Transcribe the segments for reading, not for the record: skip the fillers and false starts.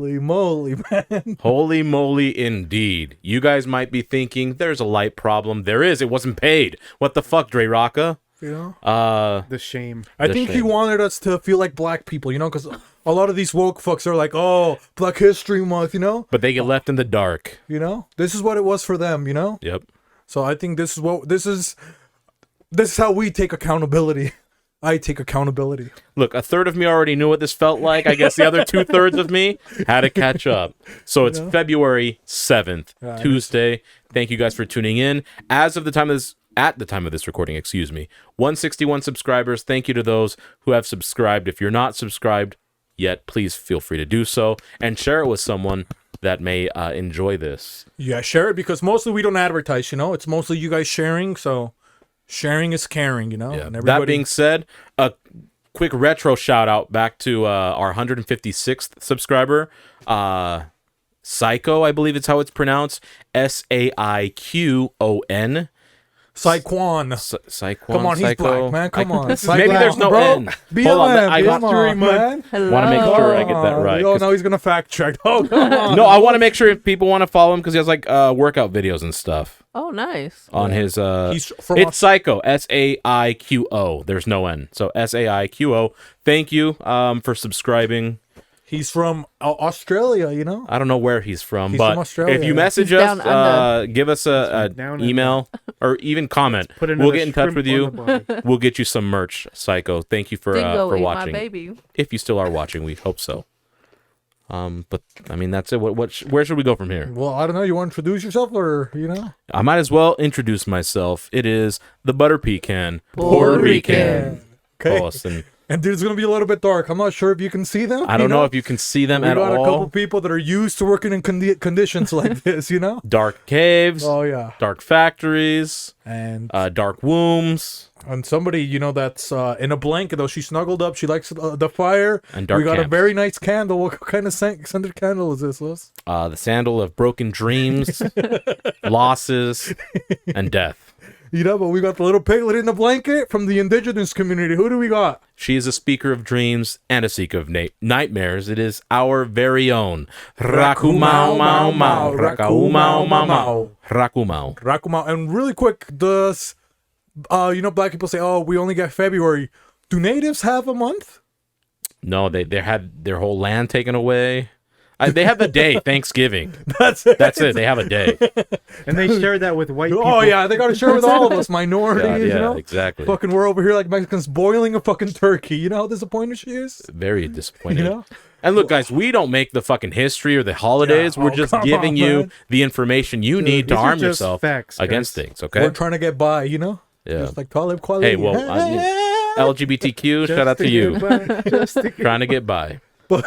Holy moly, man. Holy moly, indeed. You guys might be thinking, there's a light problem. There is. It wasn't paid. What the fuck, Dre Rocca? You know? The shame. I think he wanted us to feel like black people, you know? Because a lot of these woke fucks are like, oh, Black History Month, you know? But they get left in the dark. You know? This is what it was for them, you know? Yep. So I think this is how we take accountability. I take accountability. Look, a third of me already knew what this felt like. I guess the other 2/3 of me had to catch up. So it's February 7th, Tuesday. Thank you guys for tuning in. At the time of this recording, 161 subscribers. Thank you to those who have subscribed. If you're not subscribed yet, please feel free to do so and share it with someone that may enjoy this. Yeah, share it because mostly we don't advertise, you know? It's mostly you guys sharing, so sharing is caring, you know? Yeah. And everybody... That being said, a quick retro shout out back to our 156th subscriber, Psycho, I believe it's how it's pronounced, Saiqon. Saquon. Saquon. Come on, he's black, man. Come on. Maybe there's no N. BLM, Hold on, I got man. want to make sure I get that right. Oh, no, he's going to fact check. Oh, come on. No, I want to make sure if people want to follow him because he has like workout videos and stuff. Oh, nice. On his He's from it's Psycho, Saiqo. There's no N. So Saiqo. Thank you for subscribing. He's from Australia, you know? I don't know where he's from, He's but from Australia. if you message us, give us an email or even comment. We'll get in touch with you. We'll get you some merch, Psycho. Thank you for watching. My baby. If you still are watching, we hope so. But I mean, that's it. Where should we go from here? Well, I don't know. You want to introduce yourself or, you know? I might as well introduce myself. It is the Butter Pecan, Puerto Rican. Okay. Austin. And dude, it's going to be a little bit dark. I'm not sure if you can see them. I don't know if you can see them at all. We got a couple people that are used to working in conditions like this, you know? Dark caves. Oh, yeah. Dark factories. And dark wombs. And somebody, you know, that's in a blanket, though. She snuggled up. She likes the fire. And dark We got camps. a very nice candle. What kind of scented candle is this, Liz? The sandal of broken dreams, losses, and death. You know, but we got the little piglet in the blanket from the indigenous community. Who do we got? She is a speaker of dreams and a seeker of nightmares. It is our very own Rakumau Mau Mau. Rakumau Mau Mau. Rakumau. Rakumau. And really quick, does you know, black people say, oh, we only get February. Do natives have a month? No, they had their whole land taken away. They have the day, Thanksgiving. That's it. They have a day. And they share that with white people. Oh, yeah, they got to share with all of us, minorities, God, you know? exactly. Fucking, we're over here like Mexicans boiling a fucking turkey. You know how disappointed she is? Very disappointed. You know? And look, guys, we don't make the fucking history or the holidays. Yeah. We're just giving you the information you need to these are arm just yourself facts, against guys. things, okay? We're trying to get by, you know? Yeah. Just like Talib Kweli. Hey, well, LGBTQ, shout out to you. Trying to get by. But,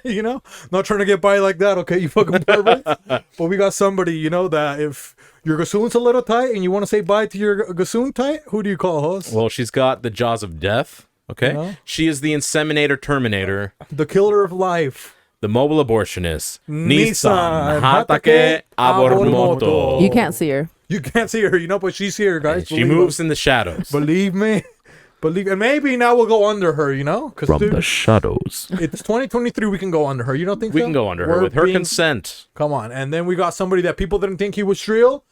you know, not trying to get by like that, okay, you fucking perverts. But we got somebody, you know, that if your gassoon's a little tight and you want to say bye to your gassoon tight, who do you call, host? Well, she's got the jaws of death, okay? You know? She is the inseminator terminator, The killer of life. the mobile abortionist, Nissan Hatake Abormoto. You can't see her. You can't see her, you know, but she's here, guys. And she moves in the shadows. Believe me. And maybe now we'll go under her, you know? From the shadows. It's 2023, we can go under her. You don't think We so? can go under her with her consent. Come on. And then we got somebody that people didn't think he was real.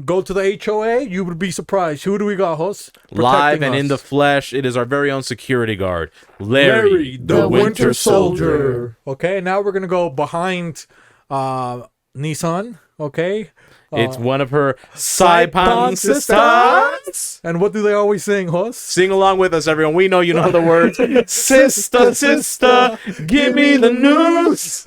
Go to the HOA. You would be surprised. Who do we got, host? Live and in the flesh, it is our very own security guard, Larry the Winter Soldier. Okay, now we're going to go behind Nissan. Okay. It's one of her Saipan sisters. And what do they always sing, host? Sing along with us, everyone. We know you know the words. Sister, sister, give me the news.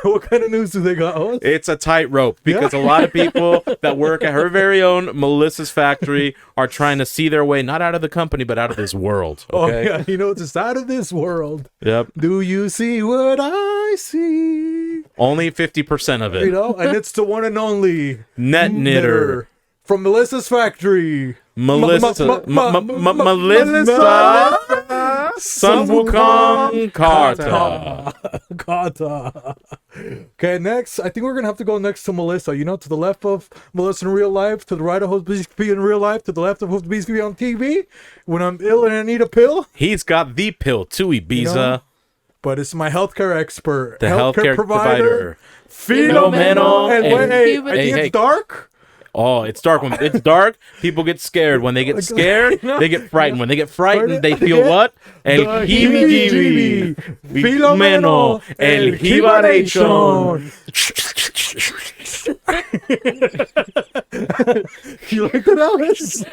What kind of news do they got, host? It's a tightrope because a lot of people that work at her very own Melissa's factory are trying to see their way not out of the company but out of this world. Okay? Oh, yeah. You know, it's just out of this world. Yep. Do you see what I see? Only 50% of it. You know, and it's the one and only Net knitter. From Melissa's factory. Melissa. Melissa. Sun Wukong Carta. Kata. Okay, next. I think we're going to have to go next to Melissa. You know, to the left of Melissa in real life, to the right of Host Beefy in real life, to the left of Host Beefy on TV. When I'm ill and I need a pill. He's got the pill to Ibiza. You know? but it's my healthcare expert, The healthcare provider. Philomeno. And wait, hey, I think hey. it's dark. Oh, it's dark. When it's dark, people get scared. When they get scared, they get frightened. When they get frightened, they feel what? El heebie-jeebie. Philomeno. El jibaration. You like that, Alice?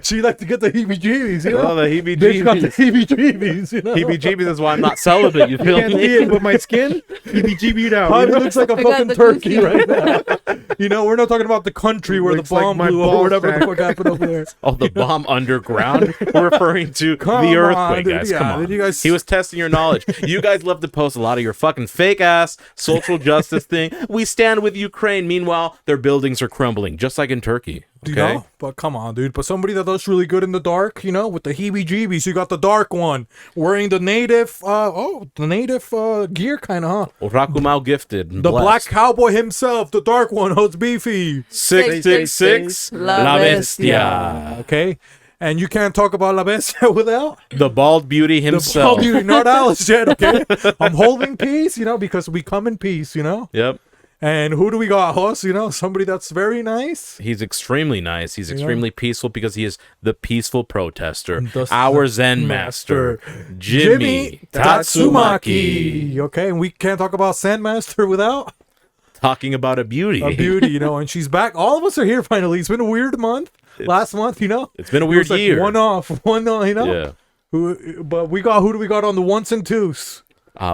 So you like to get the heebie-jeebies, you know? Oh, the They got the heebie-jeebies. heebie-jeebies, you know? Heebie-jeebies is why I'm not celibate. You feel Can't see me? it, but my skin, heebie-jeebied out. Javi You know? looks like a I got fucking the turkey Gucci. right now. You know, we're not talking about the country where the Looks like bomb my blew up or ball whatever the sack. fuck happened over there. Oh, the bomb underground? We're referring to Come the on, earthquake, dude. guys. Yeah, Come on. did you guys- He was testing your knowledge. You guys love to post a lot of your fucking fake ass social justice thing. We stand with Ukraine. Meanwhile, their buildings are crumbling, just like in Turkey. You Okay. know? But come on, dude. But somebody that does really good in the dark, you know, with the heebie-jeebies. You got the dark one wearing the native, gear kind of, huh? Rakumau gifted. The black cowboy himself, the dark one, hosts Beefy. 666 La Bestia. Okay. And you can't talk about La Bestia without The bald beauty the himself. bald beauty, not Alice yet, okay? I'm holding peace, you know, because we come in peace, you know? Yep. And who do we got, Hoss? You know, somebody that's very nice. He's extremely nice. He's Yeah. extremely peaceful because he is the peaceful protester. The Our Zen master, Jimmy Tatsumaki. Tatsumaki. Okay, and we can't talk about Sandmaster without Talking about a beauty. a beauty, you know, and she's back. All of us are here finally. It's been a weird month. Last month, you know. It's been a It weird was like year. One off, one on, you know. Yeah. Who do we got on the ones and twos?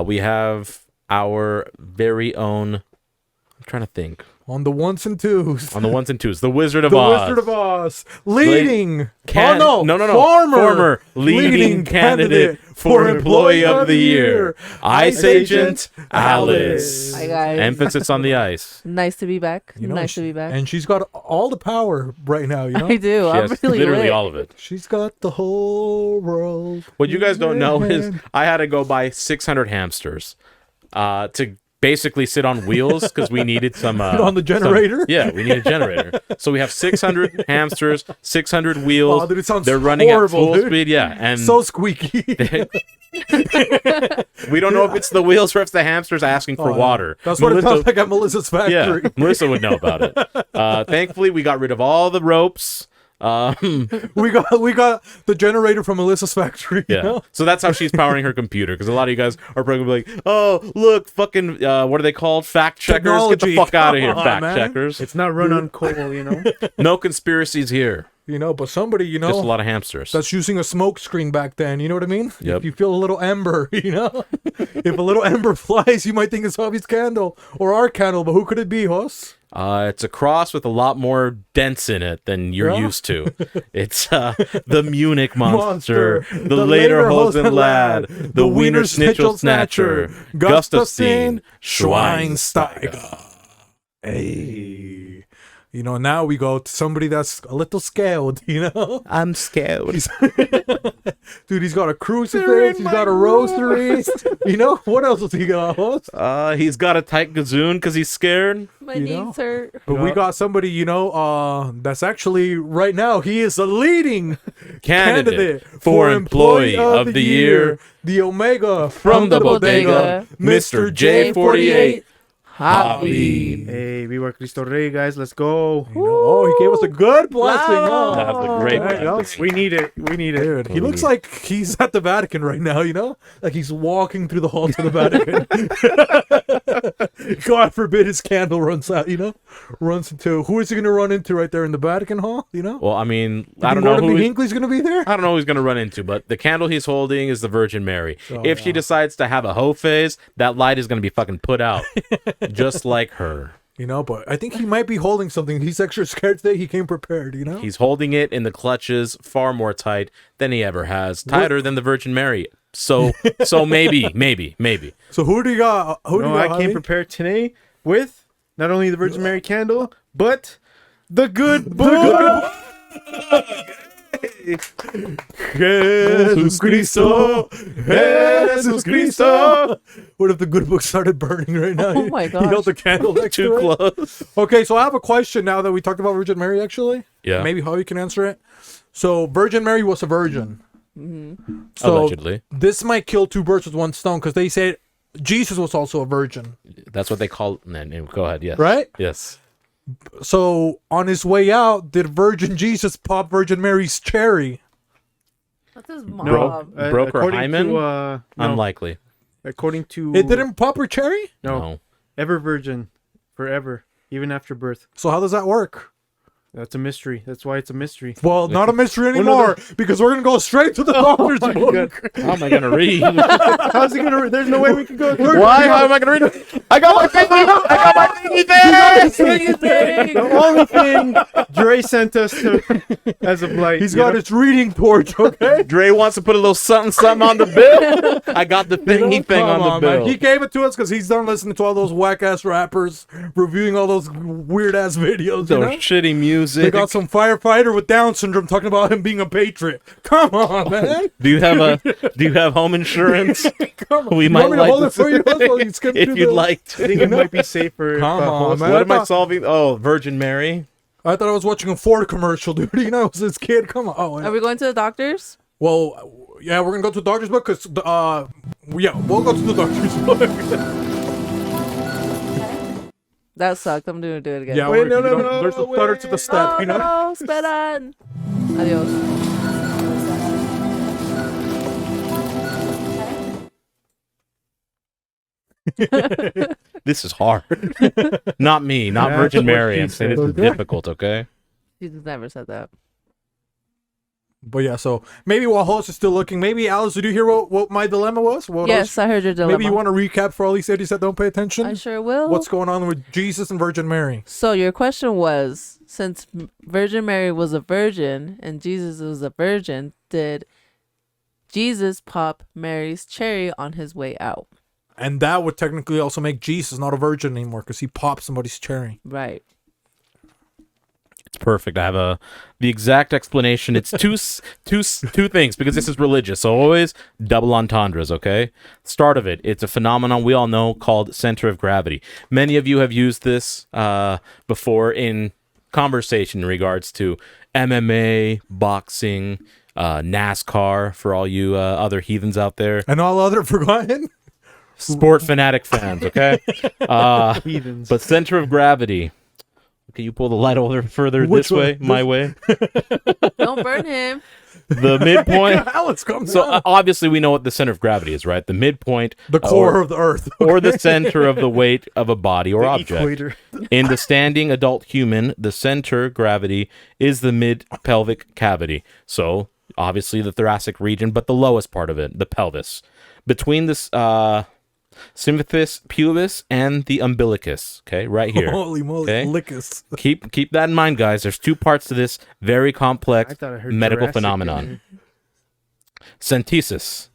We have our very own. I'm trying to think. On the ones and twos. On the ones and twos, the Wizard of The Oz. Wizard of Oz. Leading. No. Former leading candidate for Employee of the Year. Ice Agent Alice. Hi, guys. Emphasis on the ice. Nice to be back. You know, Nice to be back. And she's got all the power right now, you know. I do. She I'm has really literally lit. all of it. She's got the whole world. What you guys don't know is in her I had to go buy 600 hamsters to basically sit on wheels because we needed some On the generator? Yeah, we need a generator. So we have 600 hamsters, 600 wheels. Oh, dude, it sounds They're running horrible, at full dude. speed. Yeah, and So squeaky. we don't know if it's the wheels or if it's the hamsters asking for Oh, yeah. water. That's what it Melissa- sounds like at Melissa's Yeah, factory. Melissa would know about it. Thankfully, we got rid of all the ropes. We got the generator from Melissa's factory. You Yeah. know? So that's how she's powering her computer. Because a lot of you guys are probably like, oh, look, fucking, what are they called? Fact checkers? Get the Technology. fuck out of here, Come on, fact man. checkers. It's not run on coal, you know. No conspiracies here. You know, but somebody, you Just a know, lot of hamsters. that's using a smoke screen back then. You know what I mean? Yep. If you feel a little ember, you know? If a little ember flies, you might think it's Hobby's candle or our candle, but who could it be, Hoss? It's a cross with a lot more dents in it than you're Yeah? used to. It's the Munich monster, Monster, the Lederhosen lad, the Wiener Schnitzel Snatcher, Gustafsson Schweinsteiger. Hey. You know, now we go to somebody that's a little scaled, you know? I'm scared. Dude, he's got a crucifix, he's got a rosary. You know, what else does he got, Hoss? He's got a tight gazoon because he's scared. My You knees know? hurt. But we got somebody, you know, that's actually right now, he is the leading Candidate for Employee of the Year. The Omega From the bodega, Mr. J48. Hobby. Hey, Viva Cristo Rey, guys. Let's go. You know, oh, he gave us a good blessing. Wow. Huh? That's a great There you go. blessing. We need it. We need it. Dude, he looks like he's at the Vatican right now, you know? Like he's walking through the halls of the Vatican. God forbid his candle runs out, you know? Runs into, who is he going to run into right there in the Vatican Hall, you know? Well, I mean, I don't know Gordon who. B. Hinckley's going to be there? I don't know who he's going to run into, but the candle he's holding is the Virgin Mary. If she decides to have a hoe phase, that light is going to be fucking put out, just like her. You know, but I think he might be holding something. He's extra scared today. He came prepared, you know? He's holding it in the clutches far more tight than he ever has, tighter than the Virgin Mary. So maybe. So who do you got? Who do you No, got, I came Javi? prepared today with not only the Virgin Mary candle, but the good book. Jesus Cristo, Jesus Cristo. What if the good book started burning right now? Oh my You held gosh. the candle next Too to it. close. Okay, so I have a question now that we talked about Virgin Mary, actually. Yeah. Maybe how you can answer it. So Virgin Mary was a virgin. So Allegedly. this might kill two birds with one stone because they said Jesus was also a virgin, That's what they call it. Go ahead. Yes. right? Yes. So on his way out, did Virgin Jesus pop Virgin Mary's cherry? What's his mom? Broke her according hymen? to, no, Unlikely. according to It didn't pop her cherry? no, ever virgin, forever, even after birth. So how does that work? That's a mystery. That's why it's a mystery. Well, not a mystery no, anymore because we're gonna go straight to the doctor's book. How am I going to read? How's it gonna? There's no way we can go. Why? How am I going to read it? I got my thingy! I got my thingy thing! The only thing Dre sent us as a blight. He's got his reading torch, okay? Dre wants to put a little something on the bill. I got the thingy thing Come on the bill. man. He gave it to us because he's done listening to all those whack ass rappers reviewing all those weird ass videos. So You know? shitty music. They got some firefighter with Down syndrome talking about him being a patriot. Come on, man. Do you have home insurance? Come on. We You might want me to like hold it for you while you skim if through you'd the- like I think to. it might be safer. Come on, man. What am I solving? Oh, Virgin Mary. I thought I was watching a Ford commercial, dude. You know, it was this kid. Come on. Oh, Are we going to the doctors? well, yeah, we're gonna go to the doctor's book because yeah, we'll go to the doctor's book. That sucked. I'm gonna do it again. Yeah, Wait, we're- no, you no, know, no, there's a stutter to the step, Oh, you know. no, sped on. Adios. This is hard. Not me, not That's Virgin what Mary. she I'm saying this said. is difficult, okay? She's never said that. But yeah, so maybe while host is still looking, maybe Alice, did you hear what my dilemma was? What Yes, I heard your dilemma. Maybe you want to recap for all these idiots that don't pay attention. I sure will. What's going on with Jesus and Virgin Mary? So your question was, since Virgin Mary was a virgin and Jesus was a virgin, did Jesus pop Mary's cherry on his way out? And that would technically also make Jesus not a virgin anymore because he popped somebody's cherry. Right. It's perfect. I have the exact explanation. It's two things because this is religious. So always double entendres, okay? Start of it. It's a phenomenon we all know called center of gravity. Many of you have used this before in conversation in regards to MMA, boxing, NASCAR for all you other heathens out there. And all other forgotten? Sport fanatic fans, okay? Heathens. But center of gravity. Can you pull the light over further Which this way, one? my way? Don't burn him. The midpoint. Alex, come So down. obviously we know what the center of gravity is, right? The midpoint, The core of the earth. or the center of the weight of a body or The object. equator. In the standing adult human, the center gravity is the mid pelvic cavity. So obviously the thoracic region, but the lowest part of it, the pelvis, between this symphysis pubis and the umbilicus. Okay, right here. Holy moly, Okay? lickus. Keep that in mind, guys. There's two parts to this very I complex thought I heard medical Jurassic phenomenon. Centesis,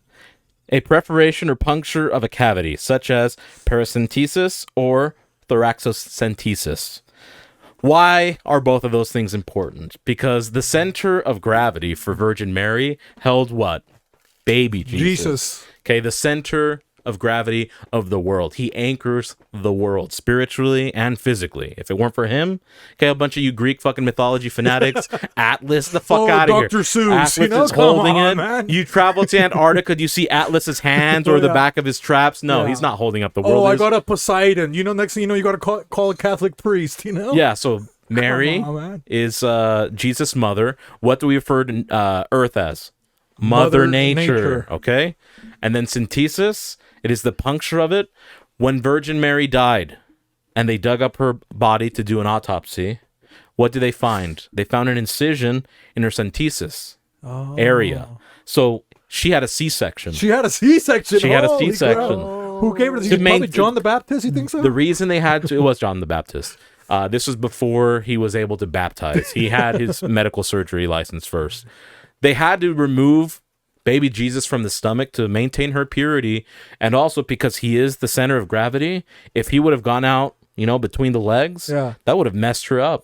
a perforation or puncture of a cavity, such as paracentesis or thoracocentesis. Why are both of those things important? Because the center of gravity for Virgin Mary held what? Baby Jesus. Okay, the center of gravity of the world. He anchors the world spiritually and physically. If it weren't for him, okay, a bunch of you Greek fucking mythology fanatics, Atlas the fuck out of here. Dr. Seuss, Atlas you know, is come holding on, it. man. You travel to Antarctica, do you see Atlas's hands or the Yeah. back of his traps? No, Yeah. he's not holding up the world. Oh, I There's- got a Poseidon. You know, next thing you know, you got to call a Catholic priest, you know? Yeah, so Mary on, man. is Jesus' mother. What do we refer to Earth as? Mother Nature. Okay? And then synthesis, it is the puncture of it. When Virgin Mary died and they dug up her body to do an autopsy, what did they find? They found an incision in her synthesis area. So she had a C-section. She had a C-section. She had a Holy C-section. crap. Who gave her the To C-section? Probably make- John the Baptist, you think so? The reason they had to, it was John the Baptist. This was before he was able to baptize. He had his medical surgery license first. They had to remove baby Jesus from the stomach to maintain her purity, and also because he is the center of gravity. If he would have gone out, between the legs, Yeah. that would have messed her up.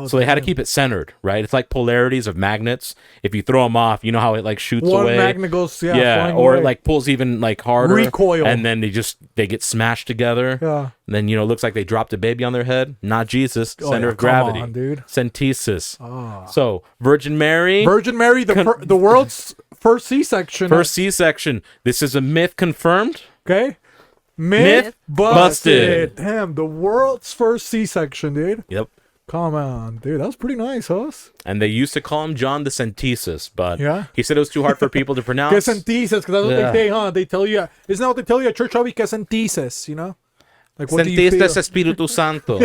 So they had to keep it centered, right? It's like polarities of magnets. If you throw them off, you know how it like shoots One away. magnet goes, flying or away. it like pulls even like harder. Recoil. And then they get smashed together. Yeah. And then it looks like they dropped a baby on their head. Not Jesus, Oh, center yeah, of gravity. come on, dude. Synthesis. So Virgin Mary. Virgin Mary, the world's first C-section. First C-section. This is a myth confirmed. Okay. Myth busted. Damn, the world's first C-section, dude. Yep. Come on, dude. That was pretty nice, huh? And they used to call him John the Centesis, but Yeah. he said it was too hard for people to pronounce. Quesentesis, because that's what Yeah. they say, huh? They tell you, isn't that what they tell you at church, Hobby? Quesentesis, you know? Like, what do you feel? Centesis Espíritu Santo.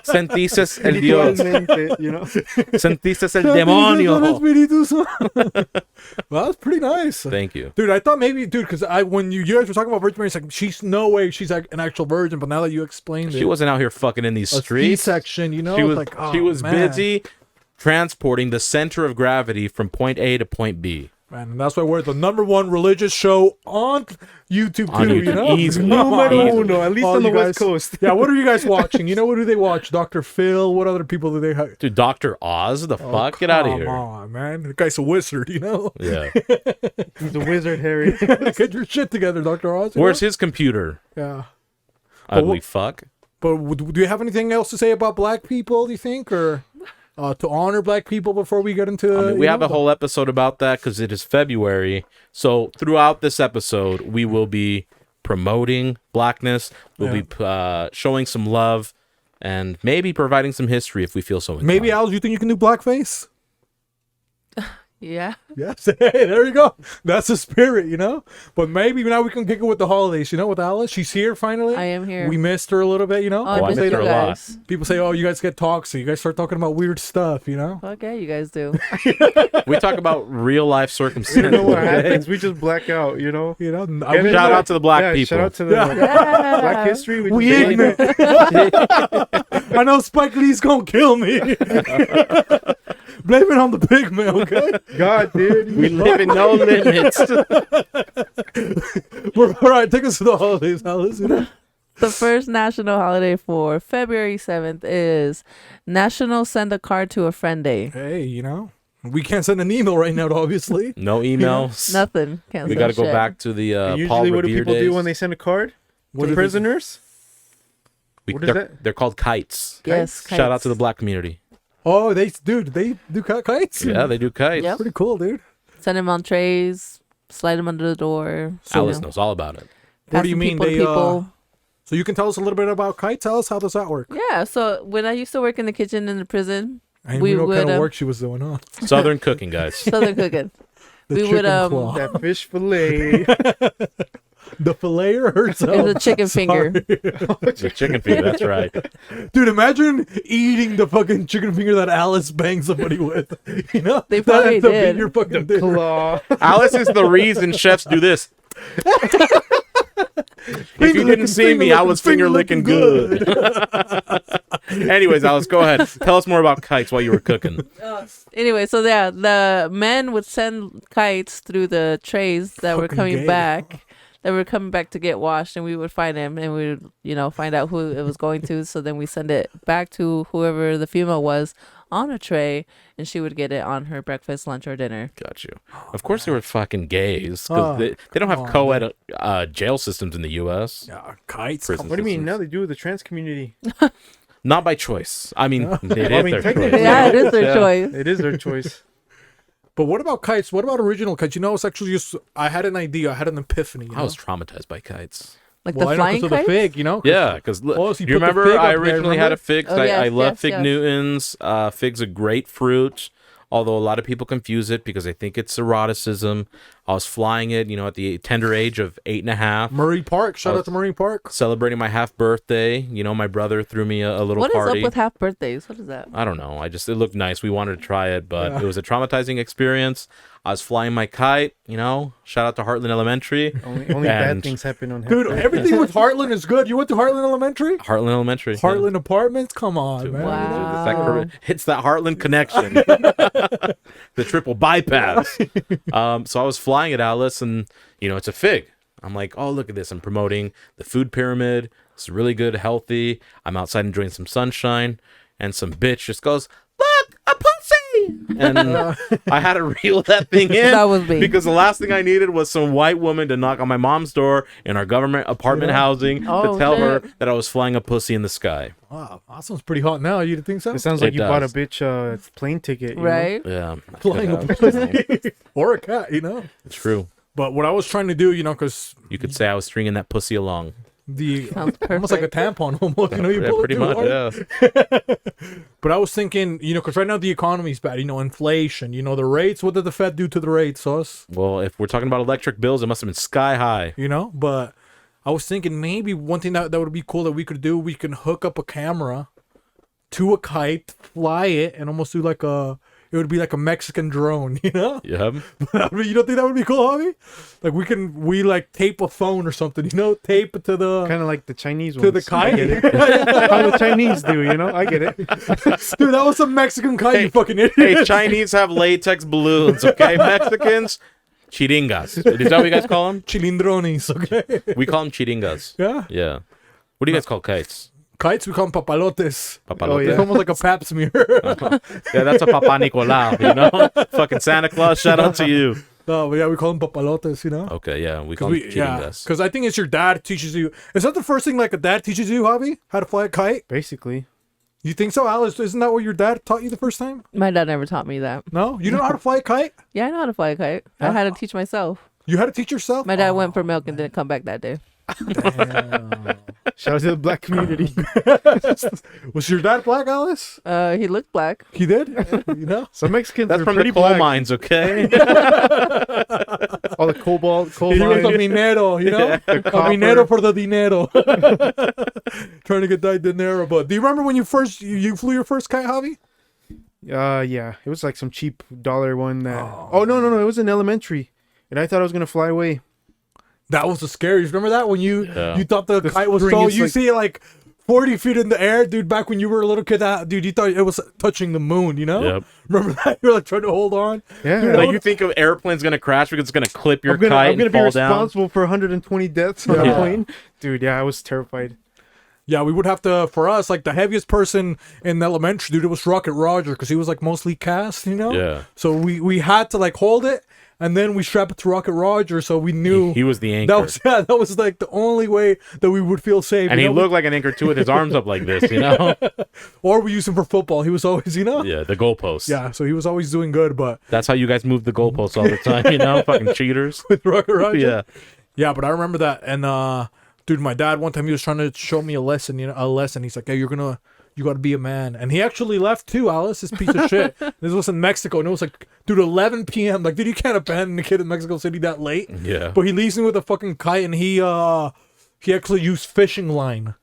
Centesis el Dios. Literalmente, you know. Centesis el demonio. Well, that's pretty nice. Thank you. Dude, I thought maybe, dude, because when you guys were talking about Virgin Mary, it's like, she's no way she's like an actual virgin, but now that you explained it. She wasn't out here fucking in these a streets. C-section, you know? She It's was, like, oh, she was man. busy transporting the center of gravity from point A to point B. Man, and that's why we're the #1 religious show on YouTube, On too, YouTube, you know? easily. Come on. Numero uno, at least All on the you West guys- Coast. Yeah, what are you guys watching? You know, what do they watch? Dr. Phil? What other people do they have? Dude, Dr. Oz? The fuck? Get out of here. Come on, man. The guy's a wizard, you know? Yeah. He's a wizard, Harry. Get your shit together, Dr. Oz. you Where's know? his computer? Yeah. Ugly fuck. But do you have anything else to say about black people, do you think? Or to honor black people before we get into... I mean, we you have know, a whole episode about that because it is February. So throughout this episode, we will be promoting blackness. We'll be showing some love and maybe providing some history if we feel so inclined. Maybe, Al, you think you can do blackface? Yeah. Yes. Hey, there you go. That's the spirit, you know? But maybe now we can kick it with the holidays, you know, with Alice. She's here finally. I am here. We missed her a little bit, you know? Oh, I I missed missed you her a lot. guys. People say, oh, you guys get toxic. You guys start talking about weird stuff, you know? Fuck yeah, you guys do. We talk about real life You circumstances. know what happens? We just black out, you know? You know? Yeah, I mean, Shout out to the black people. Shout out to the Yeah. Black history. we just ignorant. I know Spike Lee's gonna kill me. Blame it on the big man, okay? God, dude. We live in no limits. All right, take us to the holidays, Alice. You know? The first national holiday for February 7th is National Send a Card to a Friend Day. Hey, you know? We can't send an email right now, obviously. No emails. Nothing. Can't We send got to go shit. back to the Paul Usually, what do Revere people days. do when they send a card? What To do they- prisoners? what is they're, that? they're called kites. Yes. Shout out kites. to the black community. Oh, they do kites? Yeah, they do kites. Yep. Pretty cool, dude. Send them on trays, slide them under the door. Alice knows all about it. What do you mean? They, So you can tell us a little bit about kites? Tell us, how does that work? Yeah, so when I used to work in the kitchen in the prison, And We we know what kind would, of work she was doing, huh? Southern cooking, guys. Southern cooking. The We chicken would, claw. That fish fillet. The filleter herself. It was a chicken finger. The chicken feet, that's right. Dude, imagine eating the fucking chicken finger that Alice banged somebody with. You know? They That probably ends up being did. your fucking dinner. Claw. Alice is the reason chefs do this. If you didn't see me, I was finger licking good. Anyways, Alice, go ahead. Tell us more about kites while you were cooking. Anyway, so yeah, the men would send kites through the trays that were Fucking coming gay. back. That were coming back to get washed, and we would find them, and we would, find out who it was going to. So then we send it back to whoever the female was on a tray, and she would get it on her breakfast, lunch, or dinner. Got you. Of course, they were fucking gays Oh, because they don't have come on, co-ed jail systems in the U.S. Yeah, kites. Prison What do you mean? systems. Now they do with the trans community. Not by choice. I mean, it is I mean, their technically- choice. Yeah, it is their Yeah. choice. It is their choice. But what about kites? What about original kites? You know, it's actually just, I had an idea. I had an epiphany. You know? I was traumatized by kites. Like well, the I know flying 'cause of the kites? fig, you know? 'cause- Yeah, because Oh, so you you put the remember fig up I there, originally had a fig. 'cause Oh, I yes, love yes, fig yes. Newtons. Fig's a great fruit, although a lot of people confuse it because they think it's eroticism. I was flying it, at the tender age of 8.5, Murray Park. Shout Oh, out to Murray Park. celebrating my half birthday. My brother threw me a little What is party. up with half birthdays? What is that? I don't know. It looked nice. We wanted to try it, but Yeah. it was a traumatizing experience. I was flying my kite, shout out to Heartland Elementary. Only bad And- things happen on Dude, Half-Birthday. everything with Heartland is good. You went to Heartland Elementary? Heartland Elementary. yeah. Heartland Apartments? Come on, man. Wow. It's that Heartland connection. The triple bypass. So I was flying at Alice, and it's a fig. I'm like, oh, look at this. I'm promoting the food pyramid. It's really good, healthy. I'm outside enjoying some sunshine, and some bitch just goes, look, a pussy. and I had to reel that thing in. That was me. Because the last thing I needed was some white woman to knock on my mom's door in our government apartment housing to Oh, tell her shit. that I was flying a pussy in the sky. Wow, that sounds pretty hot now. You think so? It sounds like It you bought a does. bitch plane ticket. you know? Right? Yeah, Flying a pussy or a cat, you know. it's true. But what I was trying to do, you know, because You could say I was stringing that pussy along. the Sounds almost like a perfect. tampon, almost. You know, you Yeah, pull it pretty too much. hard. Yeah. But I was thinking, you know, because right now the economy's bad. You know, inflation. You know, the rates. What did the Fed do to the rates, Sauce? Well, if we're talking about electric bills, it must have been sky high. You know, but I was thinking maybe one thing that would be cool that we could do. We can hook up a camera to a kite, fly it, and almost do like a. It would be like a Mexican drone, you know. Yeah. I mean, you don't think that would be cool, Javi? Like we like tape a phone or something, you know, tape it to the Kind of like the Chinese to ones. the I kite. get it. How the Chinese do, you know? I get it. Dude, that was a Mexican kite, you fucking idiot. Hey, Chinese have latex balloons, okay? Mexicans, chiringas. Is that what you guys call them? Chilindrones, okay? We call them chiringas. Yeah. Yeah. What do you guys call kites? Kites, we call them papalotes. Papalote? It's yeah. almost like a pap smear. Yeah, that's a Papa Nicolau, you know? Fucking Santa Claus, shout out to you. No, but yeah, we call them papalotes, you know? Okay, yeah, we call them chiringas. Because I think it's your dad teaches you. Is that the first thing like a dad teaches you, Javi? How to fly a kite? Basically. You think so, Alice? Isn't that what your dad taught you the first time? My dad never taught me that. No? You don't know how to fly a kite? Yeah, I know how to fly a kite. I had to teach myself. You had to teach yourself? My dad went for milk and didn't come back that day. Shout out to the black community. Was your dad black, Alice? He looked black. He did? You know? Some Mexicans That's are from the pretty coal black. mines, okay? All the coal He was a mines. minero, you know? A copper. minero for the dinero. Trying to get that dinero. But do you remember when you you flew your first kite, Javi? Yeah. It was like some cheap dollar one that... Oh, no. It was in elementary. And I thought I was going to fly away. That was the scariest. Remember that when you thought the kite was string so is you like- see it like 40 feet in the air, dude. Back when you were a little kid, dude, you thought it was touching the moon. You know? Yep. Remember that? You're like trying to hold on. Yeah. You know? Like you think an airplane's gonna crash because it's gonna clip your I'm gonna kite be and fall down? responsible for 120 deaths on Yeah. a plane. Dude, yeah, I was terrified. Yeah, we would have to. For us, like the heaviest person in elementary, dude, it was Rocket Roger because he was like mostly cast. You know? Yeah. So we had to like hold it. And then we strap it to Rocket Roger, so we knew He was the anchor. that was like the only way that we would feel safe. And you he know? looked like an anchor too with his arms up like this, you know? Or we used him for football. He was always, you know. Yeah, the goalposts. Yeah, so he was always doing good, but That's how you guys move the goalposts all the time, you know? Fucking cheaters. with Rocket Roger. Yeah. Yeah, but I remember that. And dude, my dad one time he was trying to show me a lesson, He's like, "Hey, you got to be a man." And he actually left too, Alice, this piece of shit. This was in Mexico, and it was like, dude, 11 p.m. Like, dude, you can't abandon a kid in Mexico City that late. Yeah. But he leaves me with a fucking kite, and he actually used fishing line.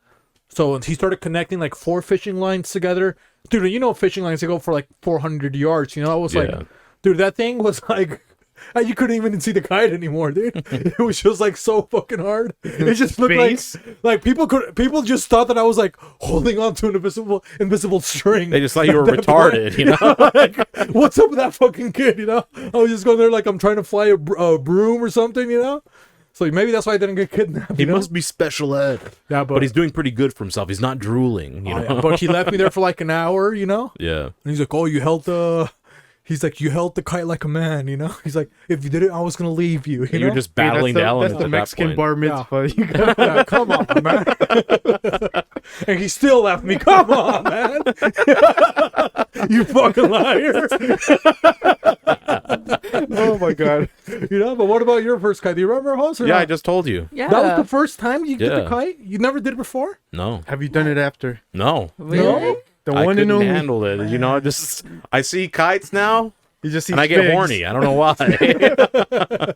So he started connecting like 4 fishing lines together. Dude, you know fishing lines, they go for like 400 yards. You know, I was Yeah. like, dude, that thing was like, you couldn't even see the kite anymore, dude. It was just like so fucking hard. It just looked Space. like people just thought that I was like holding on to an invisible string. They just thought you were At that point. retarded, you know? Like, what's up with that fucking kid? You know, I was just going there like I'm trying to fly a broom or something. You know, so maybe that's why I didn't get kidnapped. He you know? must be special ed. Yeah, But he's doing pretty good for himself. He's not drooling, you Oh, know? yeah. But he left me there for like an hour. You know, Yeah. and he's like, "Oh, you held the." He's like, "You held the kite like a man." You know, he's like, "If you did it, I was gonna leave you." And You you're know? just battling the elements That's the at that Mexican point. bar mitzvah. You got Yeah, come on, man. And he still left me. Come on, man. You fucking liar. Oh my god. You know, but what about your first kite? Do you remember, Hoss? or Yeah, not? I just told you. Yeah. That was the first time you did the Yeah. kite? You never did it before? No. Have you done it after? No. Really? No? The I one couldn't and only. handle it. You know, I see kites now, You just see and I get figs. horny. I don't know why. A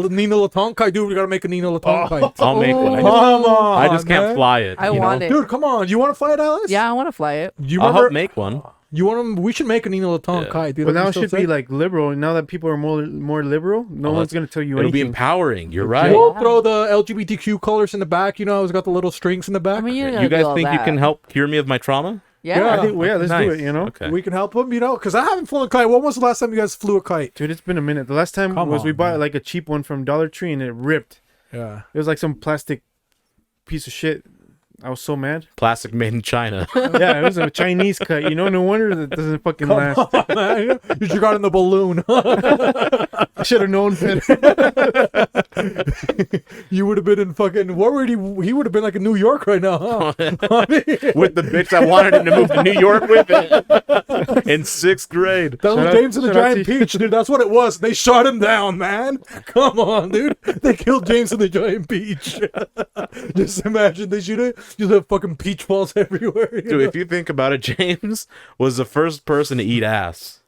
Nino Latong kite? Dude, we gotta make a Nino Latong kite. I'll make one. Come on, I just can't man. fly it. I you want know? it. Dude, come on. You want to fly it, Alice? Yeah, I want to fly it. You I'll remember? help make one. You want to? We should make a Nino Latong Yeah. kite, dude. But That'd now it so should be sick. like liberal. Now that people are more liberal, no Oh, one's gonna tell you It'll be anything. empowering. You're right. We'll throw the LGBTQ colors in the back. You know, it's got the little strings in the back. I mean, You guys think you can help cure me of my trauma? Yeah. I think, well, yeah, let's Nice. do it. You know, Okay. We can help them, you know, because I haven't flown a kite. When was the last time you guys flew a kite? dude, it's been a minute. The last time Come was we on, bought man. like a cheap one from Dollar Tree and it ripped. Yeah. It was like some plastic piece of shit. I was so mad. Plastic made in China. Yeah, it was a Chinese cut. You know, no wonder that doesn't fucking last. Man, you should got in the balloon. I should have known better. You would have been in fucking. Where would he would have been like in New York right now, huh? With the bitch that wanted him to move to New York with it in 6th grade. That was Shout James and the out- shout out Giant to- Peach, dude. That's what it was. They shot him down, man. Come on, dude. They killed James and the Giant Peach. Just imagine they shoot it. You have fucking peach balls everywhere. Dude, if you think about it, James was the first person to eat ass.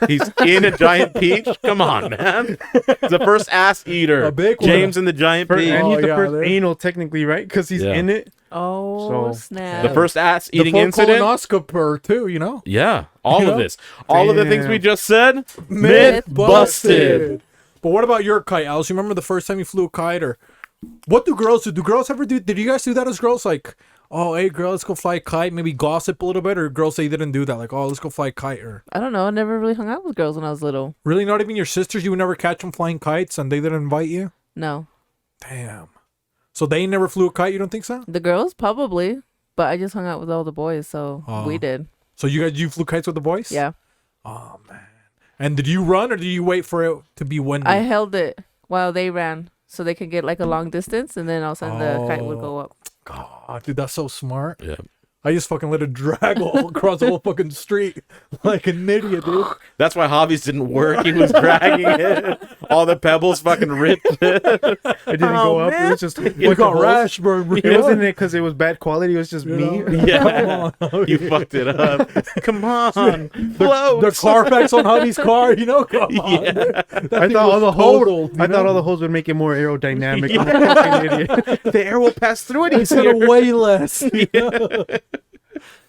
He's in a giant peach. Come on, man. He's the first ass eater. A big one. James and the giant peach. And he's the yeah, first there. anal, technically, right? Because he's Yeah. in it. Oh, So, snap. The first ass the eating full incident. colonoscoper too, you know. Yeah, all You of know? this. All of the things Damn. we just said. Myth busted. But what about your kite, Alice? You remember the first time you flew a kite, or what do girls do? Do girls ever do? Did you guys do that as girls? Like, oh, hey, girl, let's go fly a kite. Maybe gossip a little bit, or girls say you didn't do that. Like, oh, let's go fly a kite, or I don't know. I never really hung out with girls when I was little. really not even your sisters. You would never catch them flying kites, and they didn't invite you. No. Damn. So they never flew a kite. You don't think so? The girls, probably. But I just hung out with all the boys, so Oh. we did. So you flew kites with the boys? Yeah. Oh man. And did you run, or did you wait for it to be windy? I held it while they ran so they could get like a long distance, and then all of a sudden the kite would go up. God, dude, that's so smart. Yeah. I just fucking let it drag all across the whole fucking street like an idiot, dude. That's why hobbies didn't work. He was dragging it. All the pebbles fucking ripped it. It didn't go up. It was just You got rash burn. Bro. It wasn't it because it was bad quality. It was just me. Yeah. Come on. You fucked it up. Come on. The Floats. Carfax on Hubby's car, you know? Come on. Yeah. That I thing thought was all the holes. totaled, you I thought know? all the holes would make it more aerodynamic. Yeah. I'm a fucking idiot. The air will pass through it Instead easier. of way less. You know?